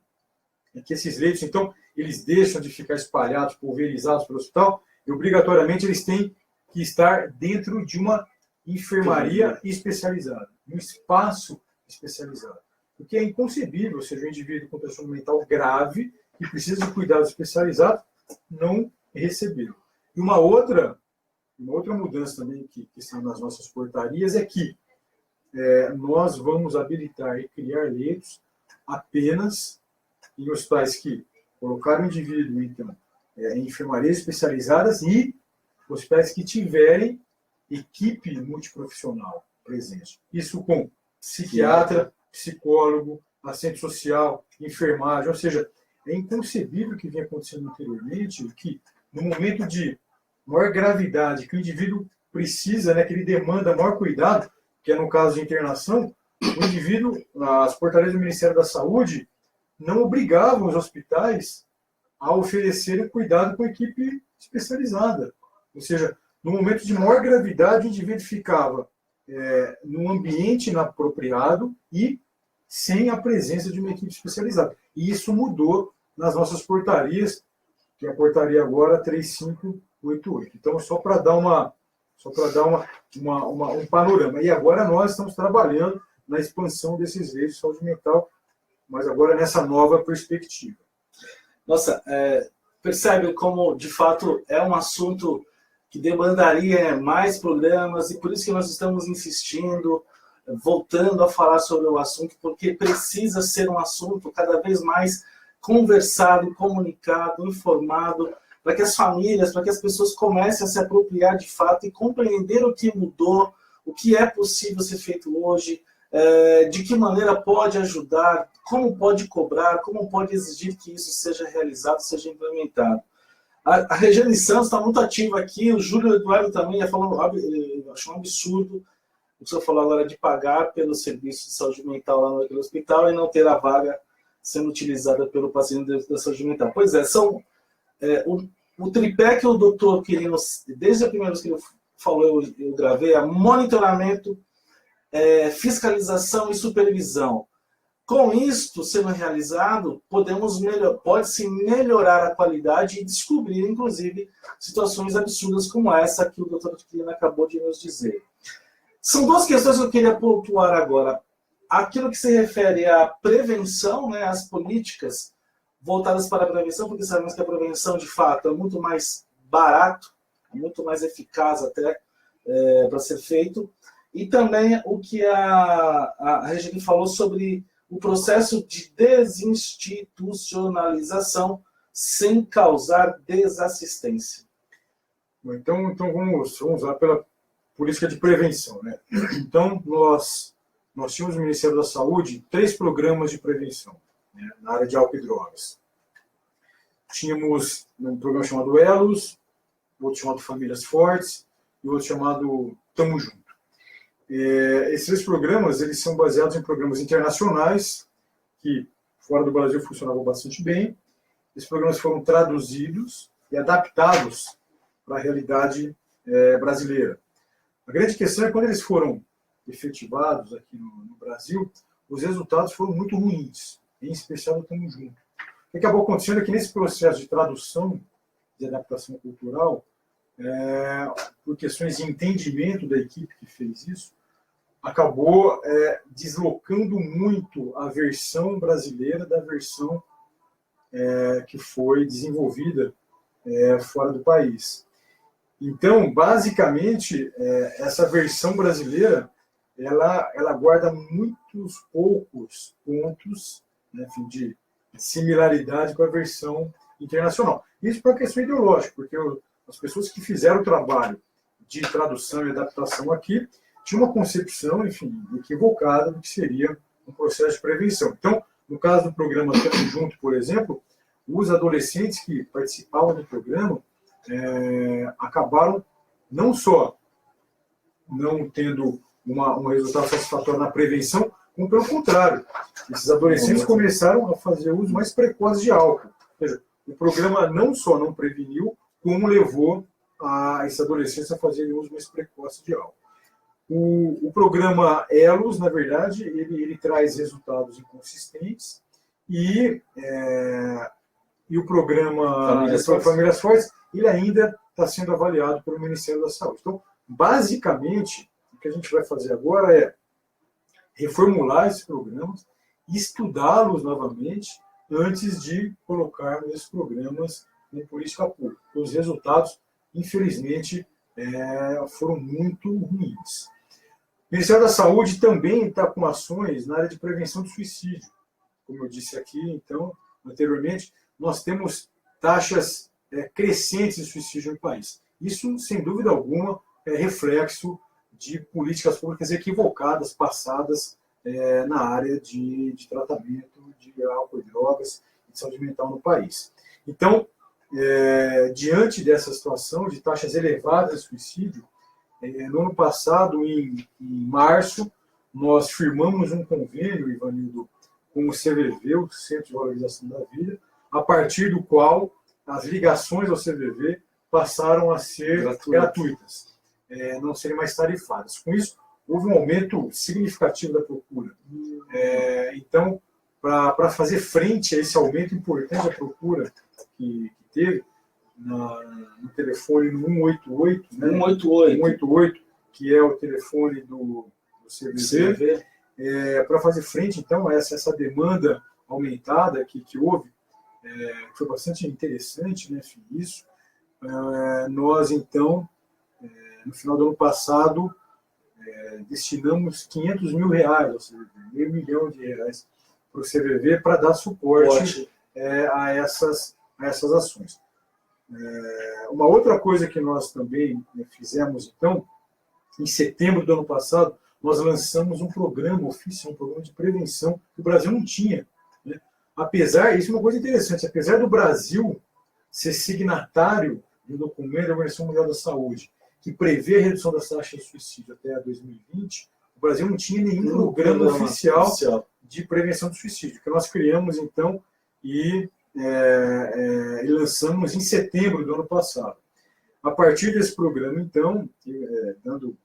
é que esses leitos, então, eles deixam de ficar espalhados, pulverizados pelo hospital, e obrigatoriamente eles têm que estar dentro de uma enfermaria especializada, um espaço especializado. Porque é inconcebível, ou seja, um indivíduo com transtorno mental grave, que precisa de cuidados especializados, não receber. E uma outra mudança também que está nas nossas portarias é que nós vamos habilitar e criar leitos apenas em hospitais que colocaram o indivíduo, então, em enfermarias especializadas e hospitais que tiverem equipe multiprofissional presente. Isso com psiquiatra, psicólogo, assistente social, enfermagem, ou seja, é inconcebível o que vinha acontecendo anteriormente, que no momento de maior gravidade, que o indivíduo precisa, que ele demanda maior cuidado, que é no caso de internação, o indivíduo, as portarias do Ministério da Saúde não obrigavam os hospitais a oferecerem cuidado com equipe especializada. Ou seja, no momento de maior gravidade, o indivíduo ficava num ambiente inapropriado e sem a presença de uma equipe especializada. E isso mudou nas nossas portarias, que é a portaria agora 3588. Então, só para dar um panorama. E agora nós estamos trabalhando na expansão desses leitos de saúde mental, mas agora nessa nova perspectiva. Nossa, percebe como, de fato, é um assunto que demandaria mais programas, e por isso que nós estamos insistindo, voltando a falar sobre o assunto, porque precisa ser um assunto cada vez mais conversado, comunicado, informado, para que as famílias, para que as pessoas comecem a se apropriar de fato e compreender o que mudou, o que é possível ser feito hoje, de que maneira pode ajudar, como pode cobrar, como pode exigir que isso seja realizado, seja implementado. A Regiane Santos está muito ativa aqui, o Júlio Eduardo também achou um absurdo o que o senhor falou agora de pagar pelo serviço de saúde mental lá naquele hospital e não ter a vaga sendo utilizada pelo paciente da saúde mental. Pois é, são o tripé que o doutor Quirino, desde a primeira vez que ele falou, eu gravei, é monitoramento, fiscalização e supervisão. Com isto sendo realizado, pode-se melhorar a qualidade e descobrir, inclusive, situações absurdas como essa que o doutor Quirino acabou de nos dizer. São duas questões que eu queria pontuar agora. Aquilo que se refere à prevenção, as políticas voltadas para a prevenção, porque sabemos que a prevenção, de fato, é muito mais barato, muito mais eficaz até para ser feito. E também o que a Regiane falou sobre o processo de desinstitucionalização sem causar desassistência. Então vamos lá pela política de prevenção. Então, nós tínhamos no Ministério da Saúde 3 programas de prevenção na área de álcool e drogas. Tínhamos um programa chamado Elos, outro chamado Famílias Fortes e outro chamado Tamo Junto. Esses 3 programas eles são baseados em programas internacionais que fora do Brasil funcionavam bastante bem. Esses programas foram traduzidos e adaptados para a realidade brasileira. A grande questão é quando eles foram efetivados aqui no Brasil, os resultados foram muito ruins, em especial no Tamo Junto. O que acabou acontecendo é que nesse processo de tradução, de adaptação cultural, por questões de entendimento da equipe que fez isso, acabou deslocando muito a versão brasileira da versão que foi desenvolvida fora do país. Então, basicamente, essa versão brasileira, ela guarda muitos poucos pontos de similaridade com a versão internacional. Isso por uma questão ideológica, porque as pessoas que fizeram o trabalho de tradução e adaptação aqui tinham uma concepção, enfim, equivocada do que seria um processo de prevenção. Então, no caso do programa Tamo Junto, por exemplo, os adolescentes que participavam do programa acabaram não só não tendo um resultado satisfatório na prevenção, como pelo contrário. Esses adolescentes começaram a fazer uso mais precoce de álcool. Ou seja, o programa não só não preveniu, como levou esses adolescentes a fazerem uso mais precoce de álcool. O programa ELOS, na verdade, ele traz resultados inconsistentes e o programa Famílias Fortes, ele ainda está sendo avaliado pelo Ministério da Saúde. Então, basicamente, o que a gente vai fazer agora é reformular esses programas, estudá-los novamente, antes de colocar esses programas em política pública. Os resultados, infelizmente, foram muito ruins. O Ministério da Saúde também está com ações na área de prevenção do suicídio. Como eu disse aqui, então, anteriormente, nós temos taxas crescentes de suicídio no país. Isso, sem dúvida alguma, é reflexo de políticas públicas equivocadas, passadas na área de tratamento de álcool e drogas e de saúde mental no país. Então, diante dessa situação de taxas elevadas de suicídio, no ano passado, em março, nós firmamos um convênio, Ivanildo, com o CVV, o Centro de Valorização da Vida, a partir do qual as ligações ao CVV passaram a ser gratuitas, não serem mais tarifadas. Com isso, houve um aumento significativo da procura. Então, para fazer frente a esse aumento importante da procura que teve, no telefone no 188, né? 188, que é o telefone do CVV, para fazer frente, então, a essa demanda aumentada que houve, foi bastante interessante, né, isso. Nós, então, no final do ano passado, destinamos R$500 mil ao CVV, R$500 mil para o CVV, para dar suporte a essas ações. Uma outra coisa que nós também fizemos, então, em setembro do ano passado, nós lançamos um programa oficial, um programa de prevenção que o Brasil não tinha. Né? Isso é uma coisa interessante, apesar do Brasil ser signatário do documento da Organização Mundial da Saúde, que prevê a redução das taxas de suicídio até 2020, o Brasil não tinha nenhum programa oficial de prevenção do suicídio, que nós criamos, então, e lançamos em setembro do ano passado. A partir desse programa, então, dando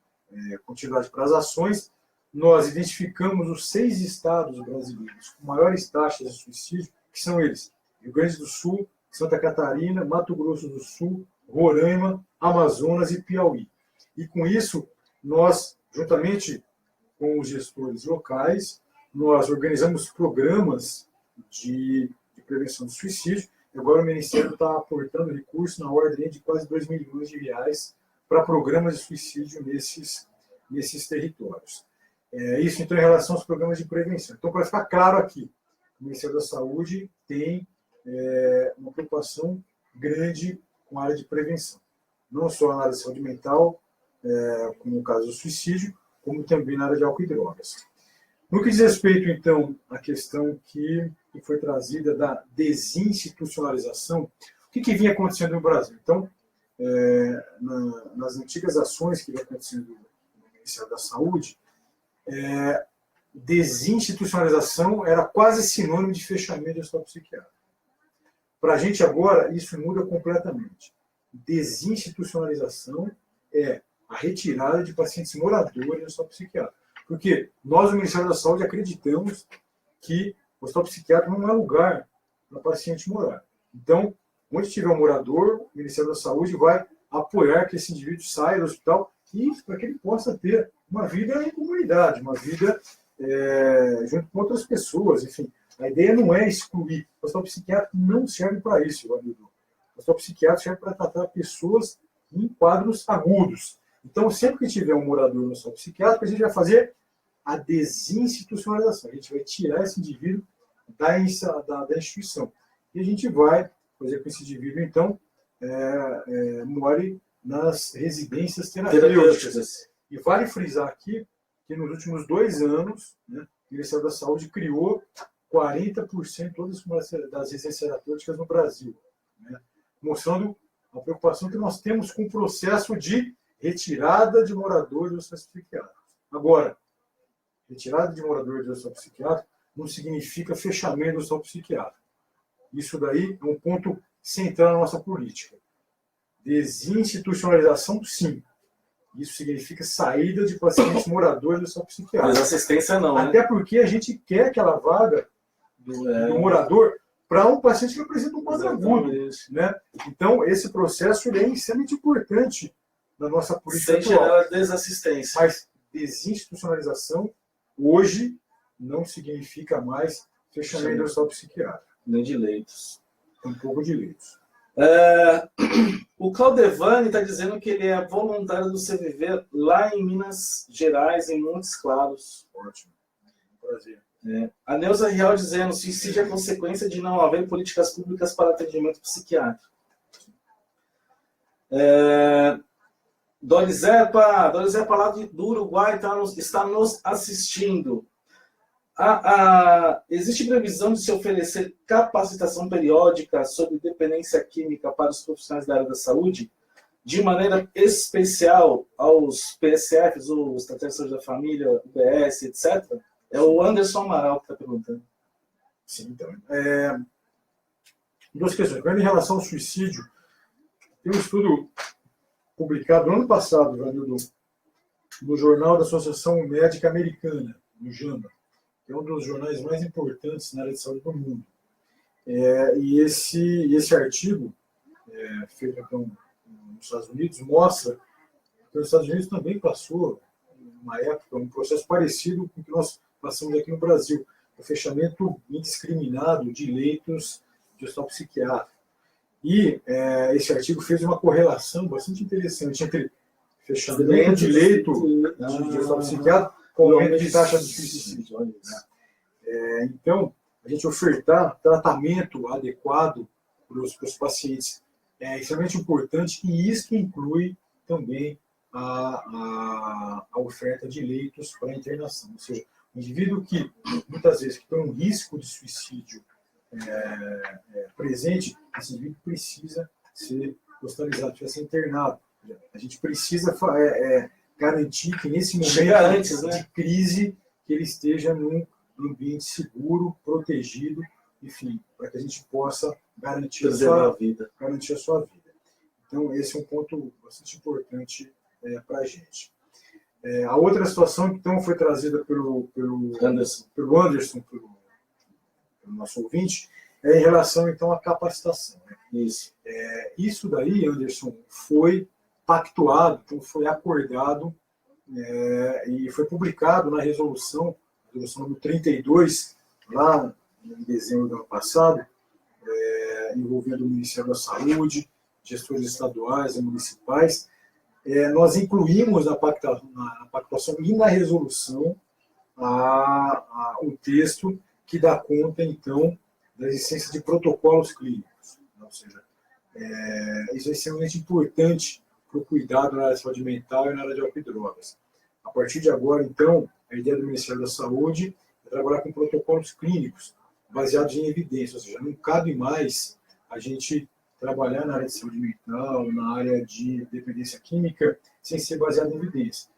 continuidade para as ações, nós identificamos os 6 estados brasileiros com maiores taxas de suicídio, que são eles: Rio Grande do Sul, Santa Catarina, Mato Grosso do Sul, Roraima, Amazonas e Piauí. E com isso, nós, juntamente com os gestores locais, nós organizamos programas de prevenção do suicídio. Agora o Ministério está aportando recursos na ordem de quase R$2 milhões para programas de suicídio nesses territórios. Isso, então, em relação aos programas de prevenção. Então, para ficar claro aqui, o Ministério da Saúde tem uma preocupação grande com a área de prevenção. Não só na área de saúde mental, como no caso do suicídio, como também na área de álcool e drogas. No que diz respeito, então, à questão que foi trazida da desinstitucionalização, o que vinha acontecendo no Brasil? Então, nas antigas ações que vinha acontecendo no Ministério da Saúde, desinstitucionalização era quase sinônimo de fechamento de hospital psiquiátrico. Para a gente agora, isso muda completamente. Desinstitucionalização é a retirada de pacientes moradores do hospital psiquiátrico. Porque nós, o Ministério da Saúde, acreditamos que o hospital psiquiátrico não é lugar para paciente morar. Então, onde tiver um morador, o Ministério da Saúde vai apoiar que esse indivíduo saia do hospital para que ele possa ter uma vida em comunidade, uma vida junto com outras pessoas. Enfim, a ideia não é excluir. O hospital psiquiátrico não serve para isso, Ivanildo. O hospital psiquiátrico serve para tratar pessoas em quadros agudos. Então, sempre que tiver um morador no hospital psiquiátrico, a gente vai fazer a desinstitucionalização. A gente vai tirar esse indivíduo da instituição. E a gente vai fazer com que esse indivíduo, então, more nas residências terapêuticas. E vale frisar aqui que nos últimos 2 anos, né, o Ministério da Saúde criou 40% todas das residências terapêuticas no Brasil, né, mostrando a preocupação que nós temos com o processo de retirada de moradores do hospital psiquiátrico. Agora, retirada de moradores do hospital psiquiátrico não significa fechamento do hospital psiquiátrico. Isso daí é um ponto central na nossa política. Desinstitucionalização, sim. Isso significa saída de pacientes moradores do hospital psiquiátrico. Mas assistência não, né? Até porque a gente quer aquela vaga do morador para um paciente que apresenta um quadro agudo, né? Então, esse processo ele é extremamente importante na nossa política sem atual. gerar desassistência. Mas desinstitucionalização, hoje, não significa mais fechamento do hospital psiquiátrico. Nem de leitos. Um pouco de leitos. O Claudevani está dizendo que ele é voluntário do CVV lá em Minas Gerais, em Montes Claros. Ótimo. Prazer. A Neuza Real dizendo suicídio é consequência de não haver políticas públicas para atendimento psiquiátrico. Dorizepa lá do Uruguai está nos assistindo. Existe previsão de se oferecer capacitação periódica sobre dependência química para os profissionais da área da saúde, de maneira especial aos PSFs, os Tratamentos da Família, UBS, etc.? É o Anderson Amaral que está perguntando. Sim, então. Duas questões. Primeiro, em relação ao suicídio, tem um estudo publicado no ano passado, no Jornal da Associação Médica Americana, no JAMA, que é um dos jornais mais importantes na área de saúde do mundo. E esse artigo, feito então, nos Estados Unidos, mostra que os Estados Unidos também passou, uma época, um processo parecido com o que nós passamos aqui no Brasil, o fechamento indiscriminado de leitos de hospital psiquiátrico. E esse artigo fez uma correlação bastante interessante entre fechamento de leito de hospital psiquiátrico com o aumento de taxa de suicídio. Então, a gente ofertar tratamento adequado para os pacientes é extremamente importante, e isso inclui também a oferta de leitos para internação. Ou seja, o indivíduo que, muitas vezes, tem um risco de suicídio presente, esse indivíduo precisa ser hospitalizado, precisa ser internado. A gente precisa garantir que, nesse momento de crise, que ele esteja num ambiente seguro, protegido, enfim, para que a gente possa garantir a sua vida. Então, esse é um ponto bastante importante para a gente. A outra situação que então foi trazida pelo Anderson, pelo nosso ouvinte, é em relação então à capacitação. Né? Isso daí, Anderson, foi pactuado, então foi acordado e foi publicado na resolução número 32, lá em dezembro do ano passado, envolvendo o Ministério da Saúde, gestores estaduais e municipais. Nós incluímos na pactuação e na resolução um texto que dá conta, então, da existência de protocolos clínicos. Ou seja, isso é extremamente importante para o cuidado na área de saúde mental e na área de álcool e drogas. A partir de agora, então, a ideia do Ministério da Saúde é trabalhar com protocolos clínicos baseados em evidência, ou seja, não cabe mais a gente trabalhar na área de saúde mental, na área de dependência química, sem ser baseado em evidência.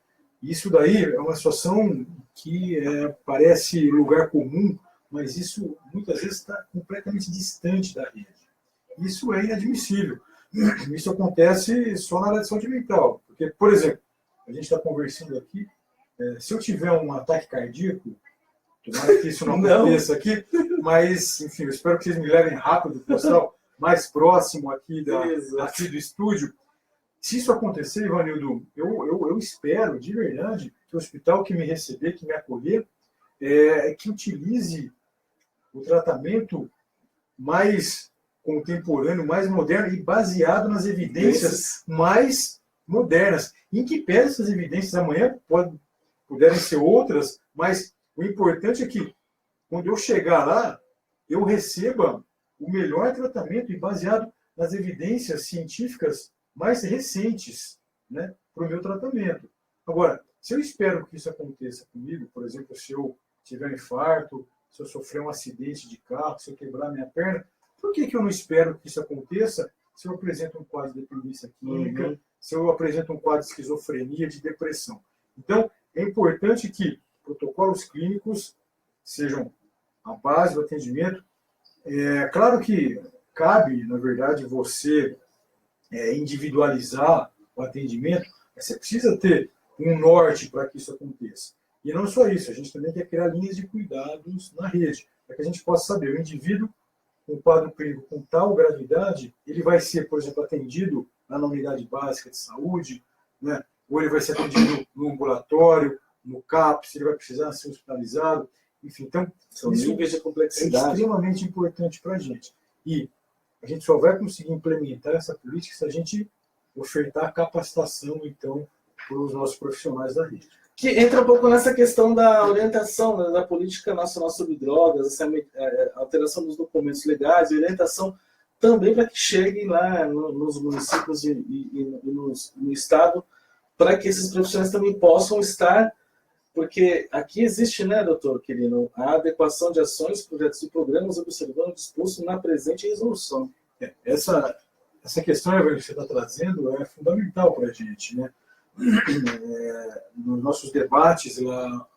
Isso daí é uma situação que parece lugar comum, mas isso muitas vezes está completamente distante da rede. Isso é inadmissível. Isso acontece só na área de saúde mental. Porque, por exemplo, a gente está conversando aqui, se eu tiver um ataque cardíaco, tomara que isso não aconteça aqui, mas, enfim, eu espero que vocês me levem rápido para o pessoal mais próximo aqui do estúdio. Se isso acontecer, Ivanildo, eu espero, de verdade, que o hospital que me receber, que me acolher, que utilize o tratamento mais contemporâneo, mais moderno e baseado nas evidências mais modernas. Em que pese essas evidências amanhã puderem ser outras, mas o importante é que, quando eu chegar lá, eu receba o melhor tratamento e baseado nas evidências científicas mais recentes, né, para o meu tratamento. Agora, se eu espero que isso aconteça comigo, por exemplo, se eu tiver um infarto, se eu sofrer um acidente de carro, se eu quebrar minha perna, por que eu não espero que isso aconteça se eu apresento um quadro de dependência química, se eu apresento um quadro de esquizofrenia, de depressão? Então, é importante que protocolos clínicos sejam a base do atendimento. É claro que cabe, na verdade, você individualizar o atendimento, mas você precisa ter um norte para que isso aconteça. E não só isso, a gente também quer criar linhas de cuidados na rede, para que a gente possa saber, o indivíduo com quadro clínico com tal gravidade, ele vai ser, por exemplo, atendido lá na unidade básica de saúde, né? Ou ele vai ser atendido no ambulatório, no CAPS, ele vai precisar ser hospitalizado, enfim. Então, são níveis de complexidade. É extremamente importante para a gente. E a gente só vai conseguir implementar essa política se a gente ofertar capacitação, então, para os nossos profissionais da rede. Que entra um pouco nessa questão da orientação, né, da política nacional sobre drogas, essa alteração dos documentos legais, e orientação também para que cheguem lá nos municípios e no Estado, para que esses profissionais também possam estar, porque aqui existe, né, doutor Quirino, a adequação de ações, projetos e programas observando o disposto na presente resolução. Essa questão que você está trazendo é fundamental para a gente, né? Nos nossos debates lá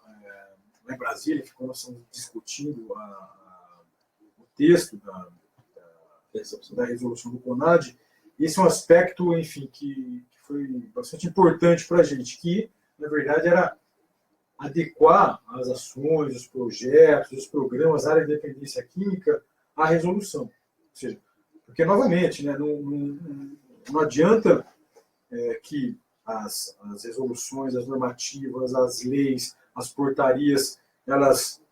em Brasília, que nós estamos discutindo o texto da resolução do CONAD, esse é um aspecto, enfim, que foi bastante importante para a gente, que, na verdade, era adequar as ações, os projetos, os programas, a área de dependência química à resolução. Ou seja, porque, novamente, né, não adianta que as resoluções, as normativas, as leis, as portarias, elas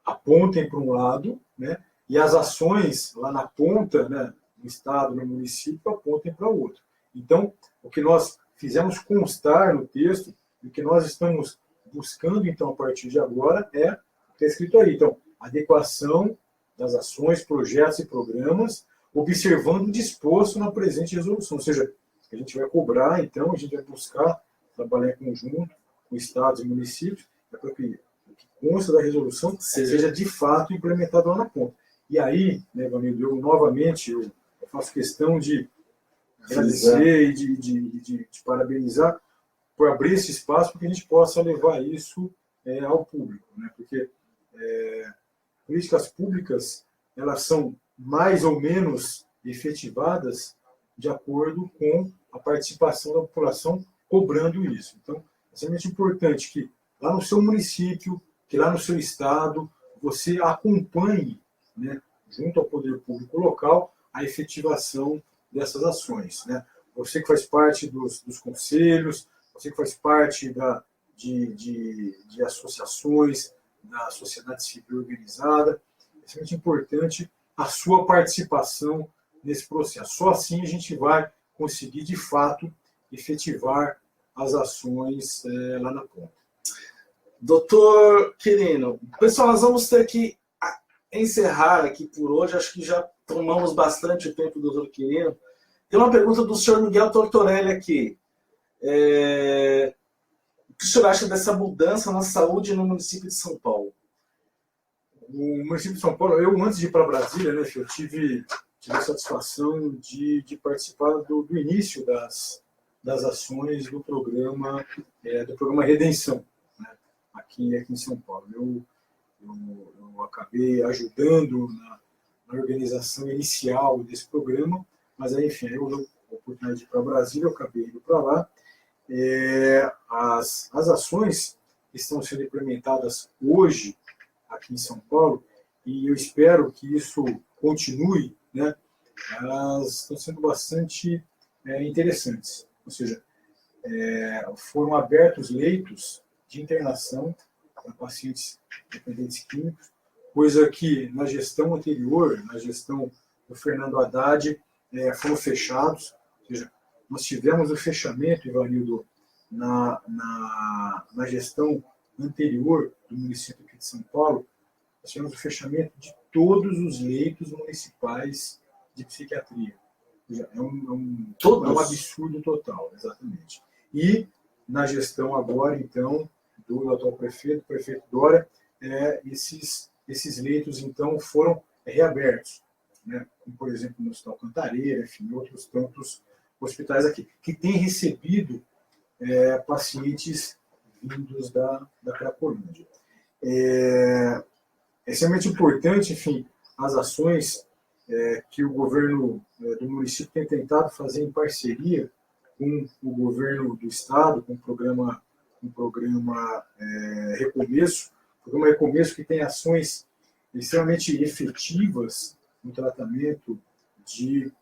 apontem para um lado, né, e as ações lá na ponta, né, no Estado, no município, apontem para o outro. Então, o que nós fizemos constar no texto, o que nós estamos buscando, então, a partir de agora, é o que está escrito aí. Então, adequação das ações, projetos e programas, observando o disposto na presente resolução. Ou seja, a gente vai cobrar, então, a gente vai buscar trabalhar em conjunto com estados e municípios, para que o que consta da resolução seja de fato implementado lá na ponta. E aí, né, Vanildo, eu novamente eu faço questão de agradecer e de parabenizar por abrir esse espaço para que a gente possa levar isso ao público, né? Porque políticas públicas, elas são mais ou menos efetivadas de acordo com a participação da população cobrando isso. Então, é extremamente importante que lá no seu município, que lá no seu estado, você acompanhe, né, junto ao poder público local, a efetivação dessas ações, né? Você que faz parte dos conselhos, você que faz parte de associações, da sociedade civil organizada, é extremamente importante a sua participação nesse processo. Só assim a gente vai conseguir, de fato, efetivar as ações lá na ponta. Doutor Quirino, pessoal, nós vamos ter que encerrar aqui por hoje. Acho que já tomamos bastante tempo do doutor Quirino. Tem uma pergunta do senhor Miguel Tortorelli aqui. O que o senhor acha dessa mudança na saúde no município de São Paulo? O município de São Paulo, eu antes de ir para Brasília, né, eu tive a satisfação de participar do início das ações do programa Redenção, né, aqui em São Paulo. Eu acabei ajudando na organização inicial desse programa, mas aí, enfim, eu tive a oportunidade de ir para Brasília, eu acabei indo para lá. As ações que estão sendo implementadas hoje aqui em São Paulo, e eu espero que isso continue, né, elas estão sendo bastante interessantes. Ou seja, foram abertos leitos de internação para pacientes dependentes químicos, coisa que na gestão anterior, na gestão do Fernando Haddad, foram fechados. Ou seja, nós tivemos o fechamento, Ivanildo, na gestão anterior do município aqui de São Paulo, nós tivemos o fechamento de todos os leitos municipais de psiquiatria. É um absurdo total, exatamente. E na gestão agora, então, do atual prefeito Dória, esses leitos, então, foram reabertos, né? Como, por exemplo, no Hospital Cantareira, enfim, outros tantos hospitais aqui, que têm recebido pacientes vindos da Cracolândia. É extremamente importante, enfim, as ações que o governo do município tem tentado fazer em parceria com o governo do estado, com o programa Recomeço, programa Recomeço que tem ações extremamente efetivas no tratamento de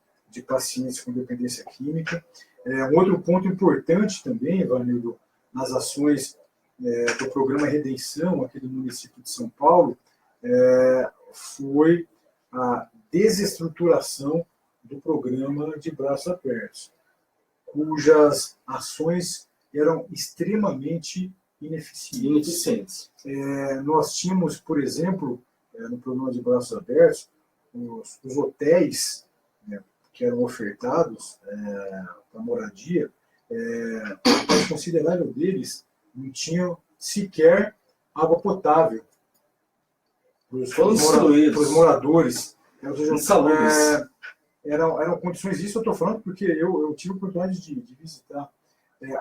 pacientes com dependência química. Um outro ponto importante também, Ivanildo, nas ações do programa Redenção aqui do município de São Paulo, foi a desestruturação do programa de braços abertos, cujas ações eram extremamente ineficientes. Nós tínhamos, por exemplo, no programa de braços abertos, os hotéis, né, que eram ofertados para moradia, um considerável deles não tinham sequer água potável para os moradores. Eram condições, isso eu estou falando porque eu tive a oportunidade de visitar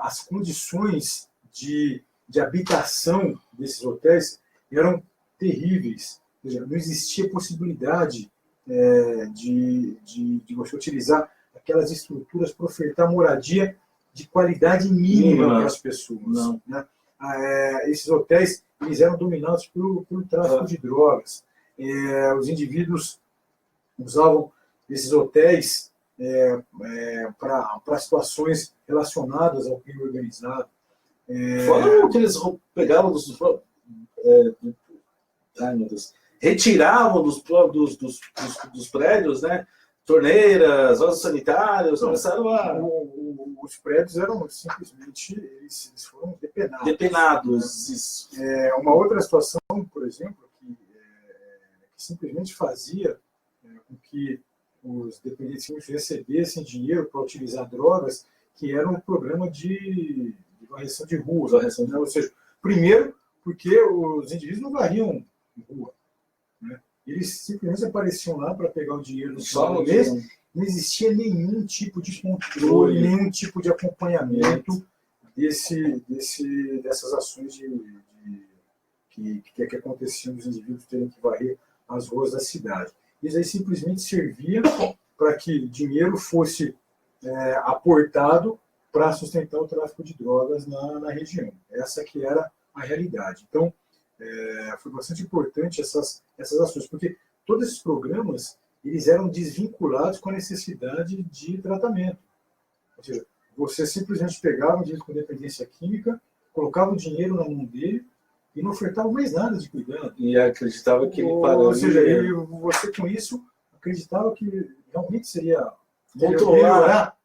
as condições de habitação desses hotéis eram terríveis. Ou seja, não existia possibilidade de você utilizar aquelas estruturas para ofertar moradia de qualidade mínima para as pessoas. Né? Esses hotéis eles eram dominados pelo tráfico de drogas. Os usavam esses hotéis para situações relacionadas ao crime organizado. Fora o que eles pegavam retiravam dos prédios, né? Torneiras, vasos sanitários, começaram a... Os prédios eram simplesmente, eles foram depenados. Isso. Uma outra situação, por exemplo, que simplesmente fazia com que os dependentes recebessem dinheiro para utilizar drogas, que era um programa de varrição de ruas. Né? Ou seja, primeiro, porque os indivíduos não varriam rua. Né? Eles simplesmente apareciam lá para pegar o dinheiro no final do mês. Não existia nenhum tipo de controle, nenhum tipo de acompanhamento dessas ações que aconteciam dos indivíduos terem que varrer as ruas da cidade. Isso aí simplesmente servia para que dinheiro fosse aportado para sustentar o tráfico de drogas na região. Essa que era a realidade. Então, foi bastante importante essas ações, porque todos esses programas eles eram desvinculados com a necessidade de tratamento. Ou seja, você simplesmente pegava um indivíduo com dependência química, colocava o dinheiro na mão dele e não ofertava mais nada de cuidado. E acreditava que ele parou. Ou seja, você com isso acreditava que realmente seria melhorar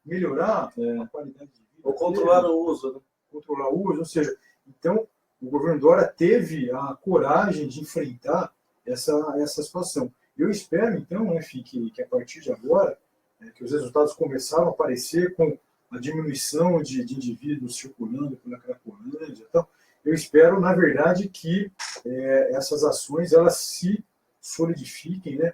a qualidade de vida. Ou controlar o uso. Né? Controlar o uso, ou seja, então o governo Dória teve a coragem de enfrentar essa situação. Eu espero, então, que a partir de agora, que os resultados começaram a aparecer com a diminuição de indivíduos circulando pela Cracolândia. Então, eu espero, na verdade, que essas ações elas se solidifiquem. Né?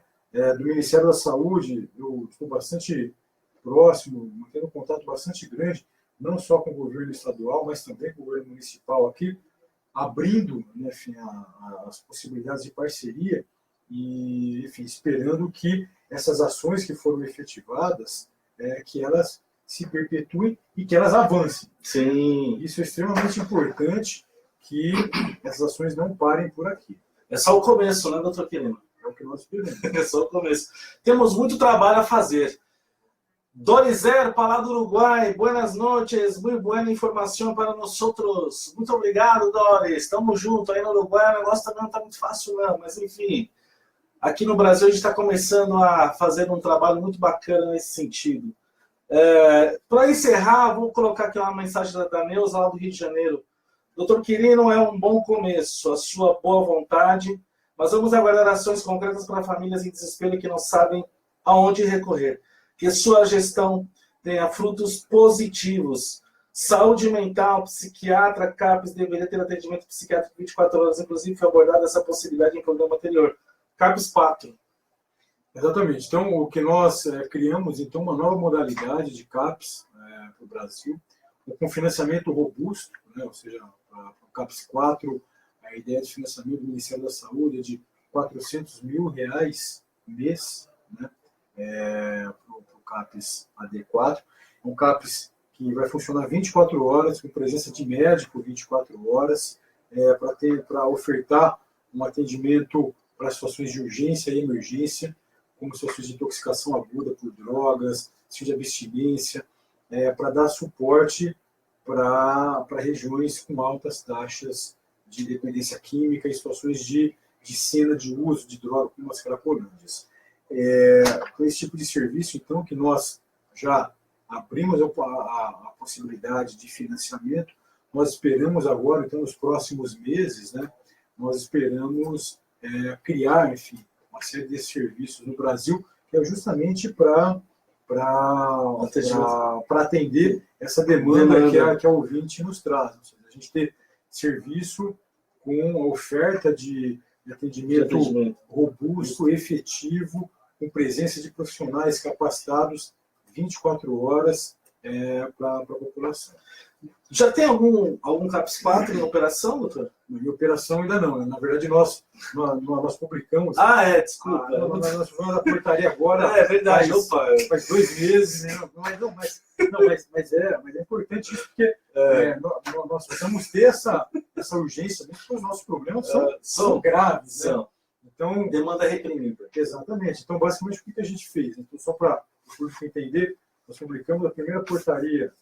Do Ministério da Saúde, eu estou bastante próximo, mantendo um contato bastante grande, não só com o governo estadual, mas também com o governo municipal aqui, abrindo, né, as possibilidades de parceria e, enfim, esperando que essas ações que foram efetivadas, que elas se perpetuem e que elas avancem. Sim. Isso é extremamente importante, que essas ações não parem por aqui. É só o começo, né, doutor Quirino? É o que nós esperamos. É só o começo. Temos muito trabalho a fazer. Dorizer, para lá do Uruguai, buenas noches, muy buena informação para nós outros. Muito obrigado, Doris. Estamos juntos aí no Uruguai. O negócio também não está muito fácil, não, mas enfim. Aqui no Brasil a gente está começando a fazer um trabalho muito bacana nesse sentido. Para encerrar, vou colocar aqui uma mensagem da Neuza, lá do Rio de Janeiro. Doutor Quirino, é um bom começo. A sua boa vontade Mas vamos aguardar ações concretas para famílias em desespero que não sabem aonde recorrer. Que sua gestão tenha frutos positivos. Saúde mental, psiquiatra, CAPES deveria ter atendimento psiquiátrico 24 horas. Inclusive, foi abordada essa possibilidade em programa anterior. CAPES 4. Exatamente. Então, o que nós criamos, então, uma nova modalidade de CAPES para o Brasil, com financiamento robusto, né? Ou seja, para o CAPES 4, a ideia de financiamento do Ministério da Saúde é de R$400 mil mês, né? Para o CAPES AD4. É um CAPES que vai funcionar 24 horas, com presença de médico 24 horas, para ofertar um atendimento para situações de urgência e emergência, como situações de intoxicação aguda por drogas, situações de abstinência, para dar suporte para regiões com altas taxas de dependência química e situações de cena de uso de droga, como as cracolândias. Com esse tipo de serviço, então, que nós já abrimos a possibilidade de financiamento, nós esperamos agora, então, nos próximos meses, né, nós esperamos criar, enfim, uma série de serviços no Brasil, que é justamente para atender essa demanda que a ouvinte nos traz. Ou seja, a gente ter serviço com a oferta de atendimento robusto, efetivo, com presença de profissionais capacitados 24 horas para a população. Já tem algum CAPES 4 em operação, doutor? Em operação ainda não. Na verdade, nós publicamos. Desculpa. Nós vamos a portaria agora. É verdade, faz 2 meses. Né? Mas é importante isso, porque nós precisamos ter essa urgência, porque os nossos problemas são graves. Né? Então, demanda reprimida. Exatamente. Então, basicamente, o que a gente fez? Então, só para o público entender, nós publicamos a primeira portaria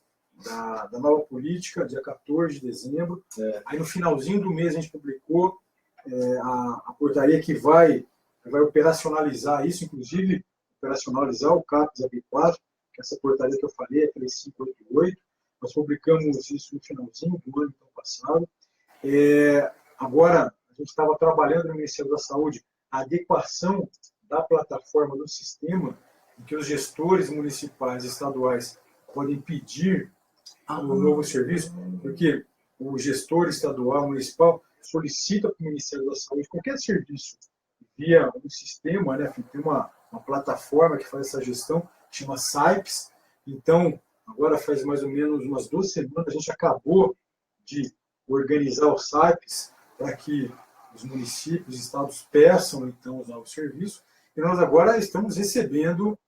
da nova política, dia 14 de dezembro. Aí, no finalzinho do mês, a gente publicou a portaria que vai operacionalizar isso, inclusive operacionalizar o CAPES AB4, que é essa portaria que eu falei, é 3588. Nós publicamos isso no finalzinho do ano passado. Agora, a gente estava trabalhando no Ministério da Saúde a adequação da plataforma do sistema, em que os gestores municipais e estaduais podem pedir um novo serviço, porque o gestor estadual, municipal, solicita para o Ministério da Saúde qualquer serviço via um sistema, né? Tem uma plataforma que faz essa gestão, que chama SAIPS. Então, agora faz mais ou menos umas 2 semanas, a gente acabou de organizar o SAIPS para que os municípios e estados peçam, então, os novos serviços, e nós agora estamos recebendo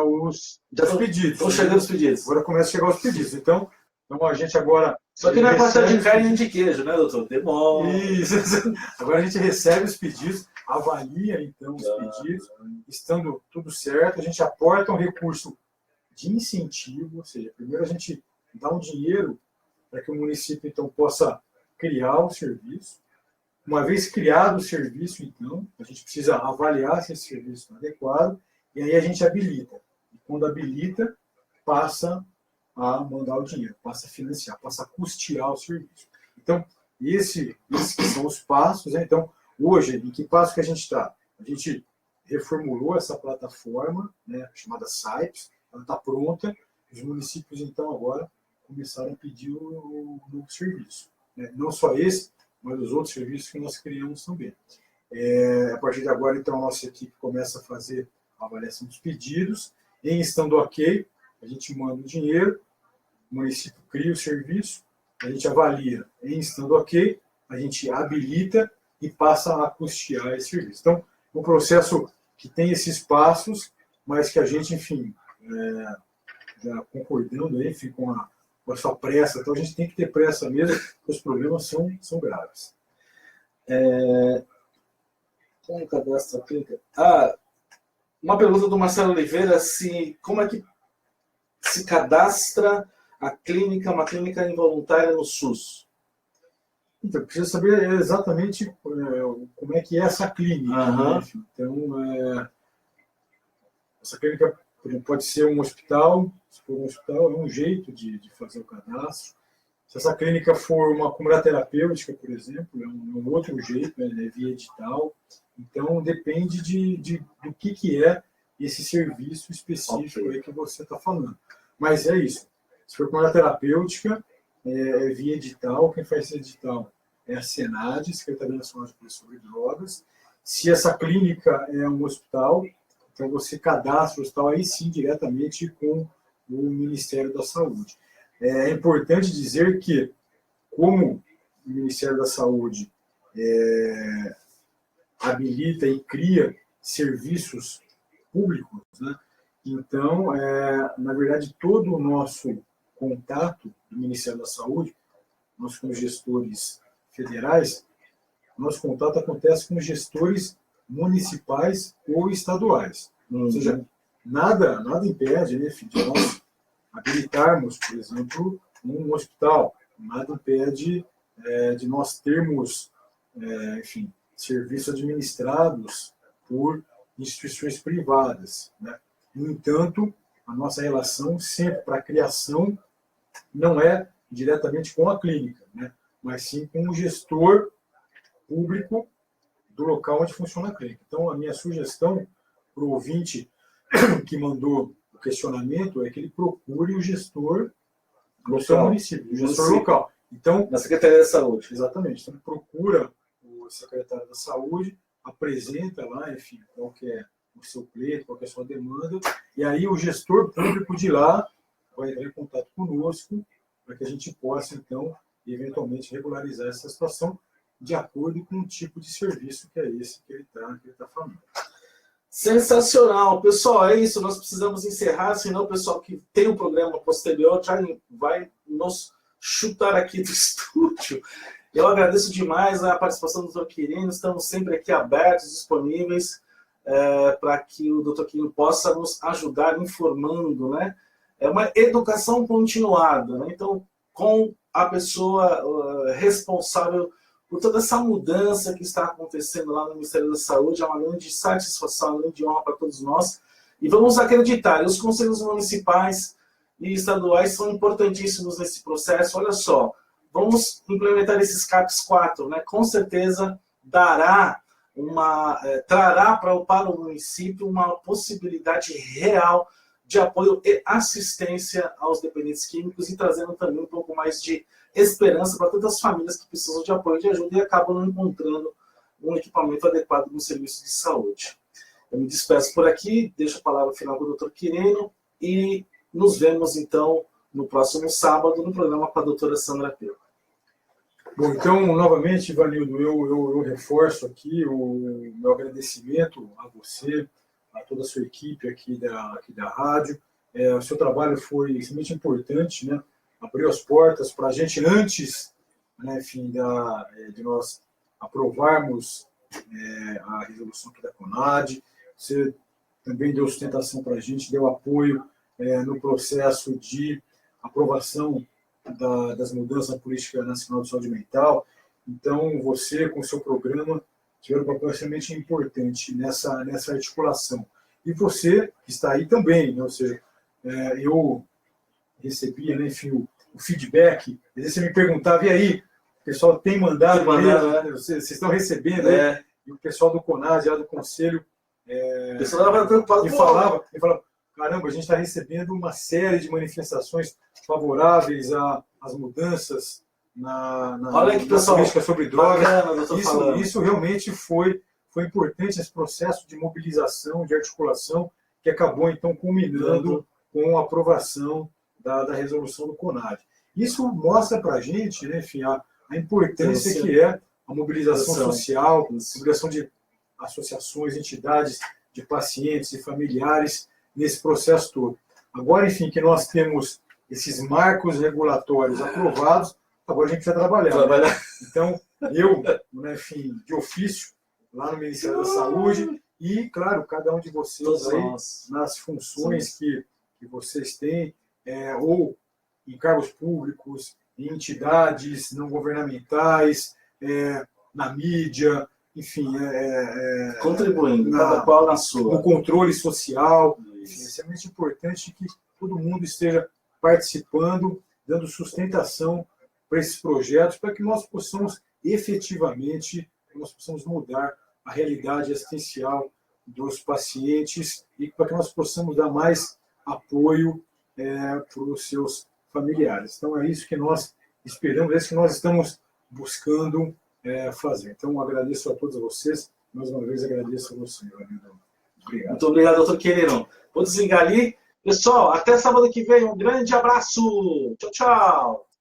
os pedidos. Estão chegando os pedidos. Agora começa a chegar os pedidos. Então a gente agora... Só que não é pastel de carne nem de queijo, né, doutor? Demora. Isso. Agora a gente recebe os pedidos, avalia, então, os pedidos. Estando tudo certo, a gente aporta um recurso de incentivo, ou seja, primeiro a gente dá um dinheiro para que o município, então, possa criar o serviço. Uma vez criado o serviço, então, a gente precisa avaliar se esse serviço está adequado, e aí a gente habilita. E quando habilita, passa a mandar o dinheiro, passa a financiar, passa a custear o serviço. Então, esses que são os passos. Né? Então, hoje, em que passo que a gente está? A gente reformulou essa plataforma, né, chamada SAIPS, ela está pronta. Os municípios, então, agora começaram a pedir o novo serviço. Né? Não só esse, mas os outros serviços que nós criamos também. A partir de agora, então, a nossa equipe começa a fazer a avaliação dos pedidos. Em estando ok, a gente manda o dinheiro, o município cria o serviço, a gente avalia. Em estando ok, a gente habilita e passa a custear esse serviço. Então, é um processo que tem esses passos, mas que a gente, enfim, já concordando aí, enfim, com a sua pressa. Então, a gente tem que ter pressa mesmo, porque os problemas são graves. Como cadastro aplica? Uma pergunta do Marcelo Oliveira, como é que se cadastra uma clínica involuntária no SUS? Então, precisa saber exatamente como é que é essa clínica. Né? Então, essa clínica pode ser um hospital. Se for um hospital, é um jeito de fazer o cadastro. Se essa clínica for uma comunidade terapêutica, por exemplo, é um outro jeito, é via edital. Então, depende do que é esse serviço específico aí que você está falando. Mas é isso. Se for comunidade terapêutica, é via edital. Quem faz esse edital é a SENAD, Secretaria Nacional de Prevenção sobre Drogas. Se essa clínica é um hospital, então você cadastra o hospital aí sim diretamente com o Ministério da Saúde. É importante dizer que, como o Ministério da Saúde habilita e cria serviços públicos, né? Então, na verdade, todo o nosso contato do Ministério da Saúde, nós como gestores federais, nosso contato acontece com gestores municipais ou estaduais. Ou seja, nada impede, né, de nós habilitarmos, por exemplo, um hospital. Nada impede de nós termos, enfim, serviços administrados por instituições privadas, né? No entanto, a nossa relação sempre para a criação não é diretamente com a clínica, né? Mas sim com o gestor público do local onde funciona a clínica. Então, a minha sugestão para o ouvinte que mandou o questionamento é que ele procure o gestor do seu município, o gestor local. Então, Na Secretaria da Saúde. exatamente. Então, procura o secretário da Saúde, apresenta lá, enfim, qual que é o seu pleito, qual que é a sua demanda, e aí o gestor público de lá vai entrar em contato conosco para que a gente possa, então, eventualmente regularizar essa situação de acordo com o tipo de serviço que é esse que ele está falando. Sensacional. Pessoal, é isso. Nós precisamos encerrar, senão o pessoal que tem um programa posterior já vai nos chutar aqui do estúdio. Eu agradeço demais a participação do Dr. Quirino. Estamos sempre aqui abertos, disponíveis, para que o Dr. Quirino possa nos ajudar informando, né? É uma educação continuada, né? Então, com a pessoa responsável por toda essa mudança que está acontecendo lá no Ministério da Saúde, é uma grande satisfação, uma grande honra para todos nós. E vamos acreditar, os conselhos municipais e estaduais são importantíssimos nesse processo. Olha só, vamos implementar esses CAPs 4, né? Com certeza trará para o município uma possibilidade real de apoio e assistência aos dependentes químicos e trazendo também um pouco mais de esperança para tantas famílias que precisam de apoio e de ajuda e acabam não encontrando um equipamento adequado no serviço de saúde. Eu me despeço por aqui, deixo a palavra final para o Dr. Quirino e nos vemos, então, no próximo sábado, no programa com a doutora Sandra Peu. Bom, então, novamente, Ivanildo, eu reforço aqui o meu agradecimento a você, a toda a sua equipe aqui da rádio. O seu trabalho foi extremamente importante, né? Abriu as portas para a gente antes, né, enfim, de nós aprovarmos a resolução aqui da CONAD. Você também deu sustentação para a gente, deu apoio no processo de aprovação das mudanças na Política Nacional de Saúde Mental. Então, você, com o seu programa, tiveram um papel extremamente importante nessa articulação. E você, que está aí também, né? Ou seja, eu recebia, né, enfim, o feedback. Às vezes você me perguntava, e aí, o pessoal tem mandado, né? Vocês estão recebendo, né? E o pessoal do CONAD, lá do Conselho, o pessoal estava preocupado, me falava, caramba, a gente está recebendo uma série de manifestações favoráveis às mudanças na política sobre drogas. Isso realmente foi importante, esse processo de mobilização, de articulação, que acabou, então, culminando com a aprovação da resolução do CONAD. Isso mostra para a gente, né, enfim, a importância que é a mobilização social, a mobilização de associações, entidades, de pacientes e familiares nesse processo todo. Agora, enfim, que nós temos esses marcos regulatórios aprovados, agora a gente precisa trabalhar. Né? Então, eu, né, enfim, de ofício, lá no Ministério da Saúde, e, claro, cada um de vocês aí, nas funções que vocês têm, ou em cargos públicos, em entidades não governamentais, na mídia, enfim, contribuindo, cada qual na sua. No controle social. Enfim, é extremamente importante que todo mundo esteja participando, dando sustentação para esses projetos, para que nós possamos efetivamente mudar a realidade assistencial dos pacientes e para que nós possamos dar mais apoio para os seus familiares. Então, é isso que nós esperamos, é isso que nós estamos buscando fazer. Então, agradeço a todos vocês. Mais uma vez, agradeço a você, Ivanildo. Obrigado. Muito obrigado, doutor Querirão. Vou desligar ali. Pessoal, até sábado que vem. Um grande abraço. Tchau, tchau.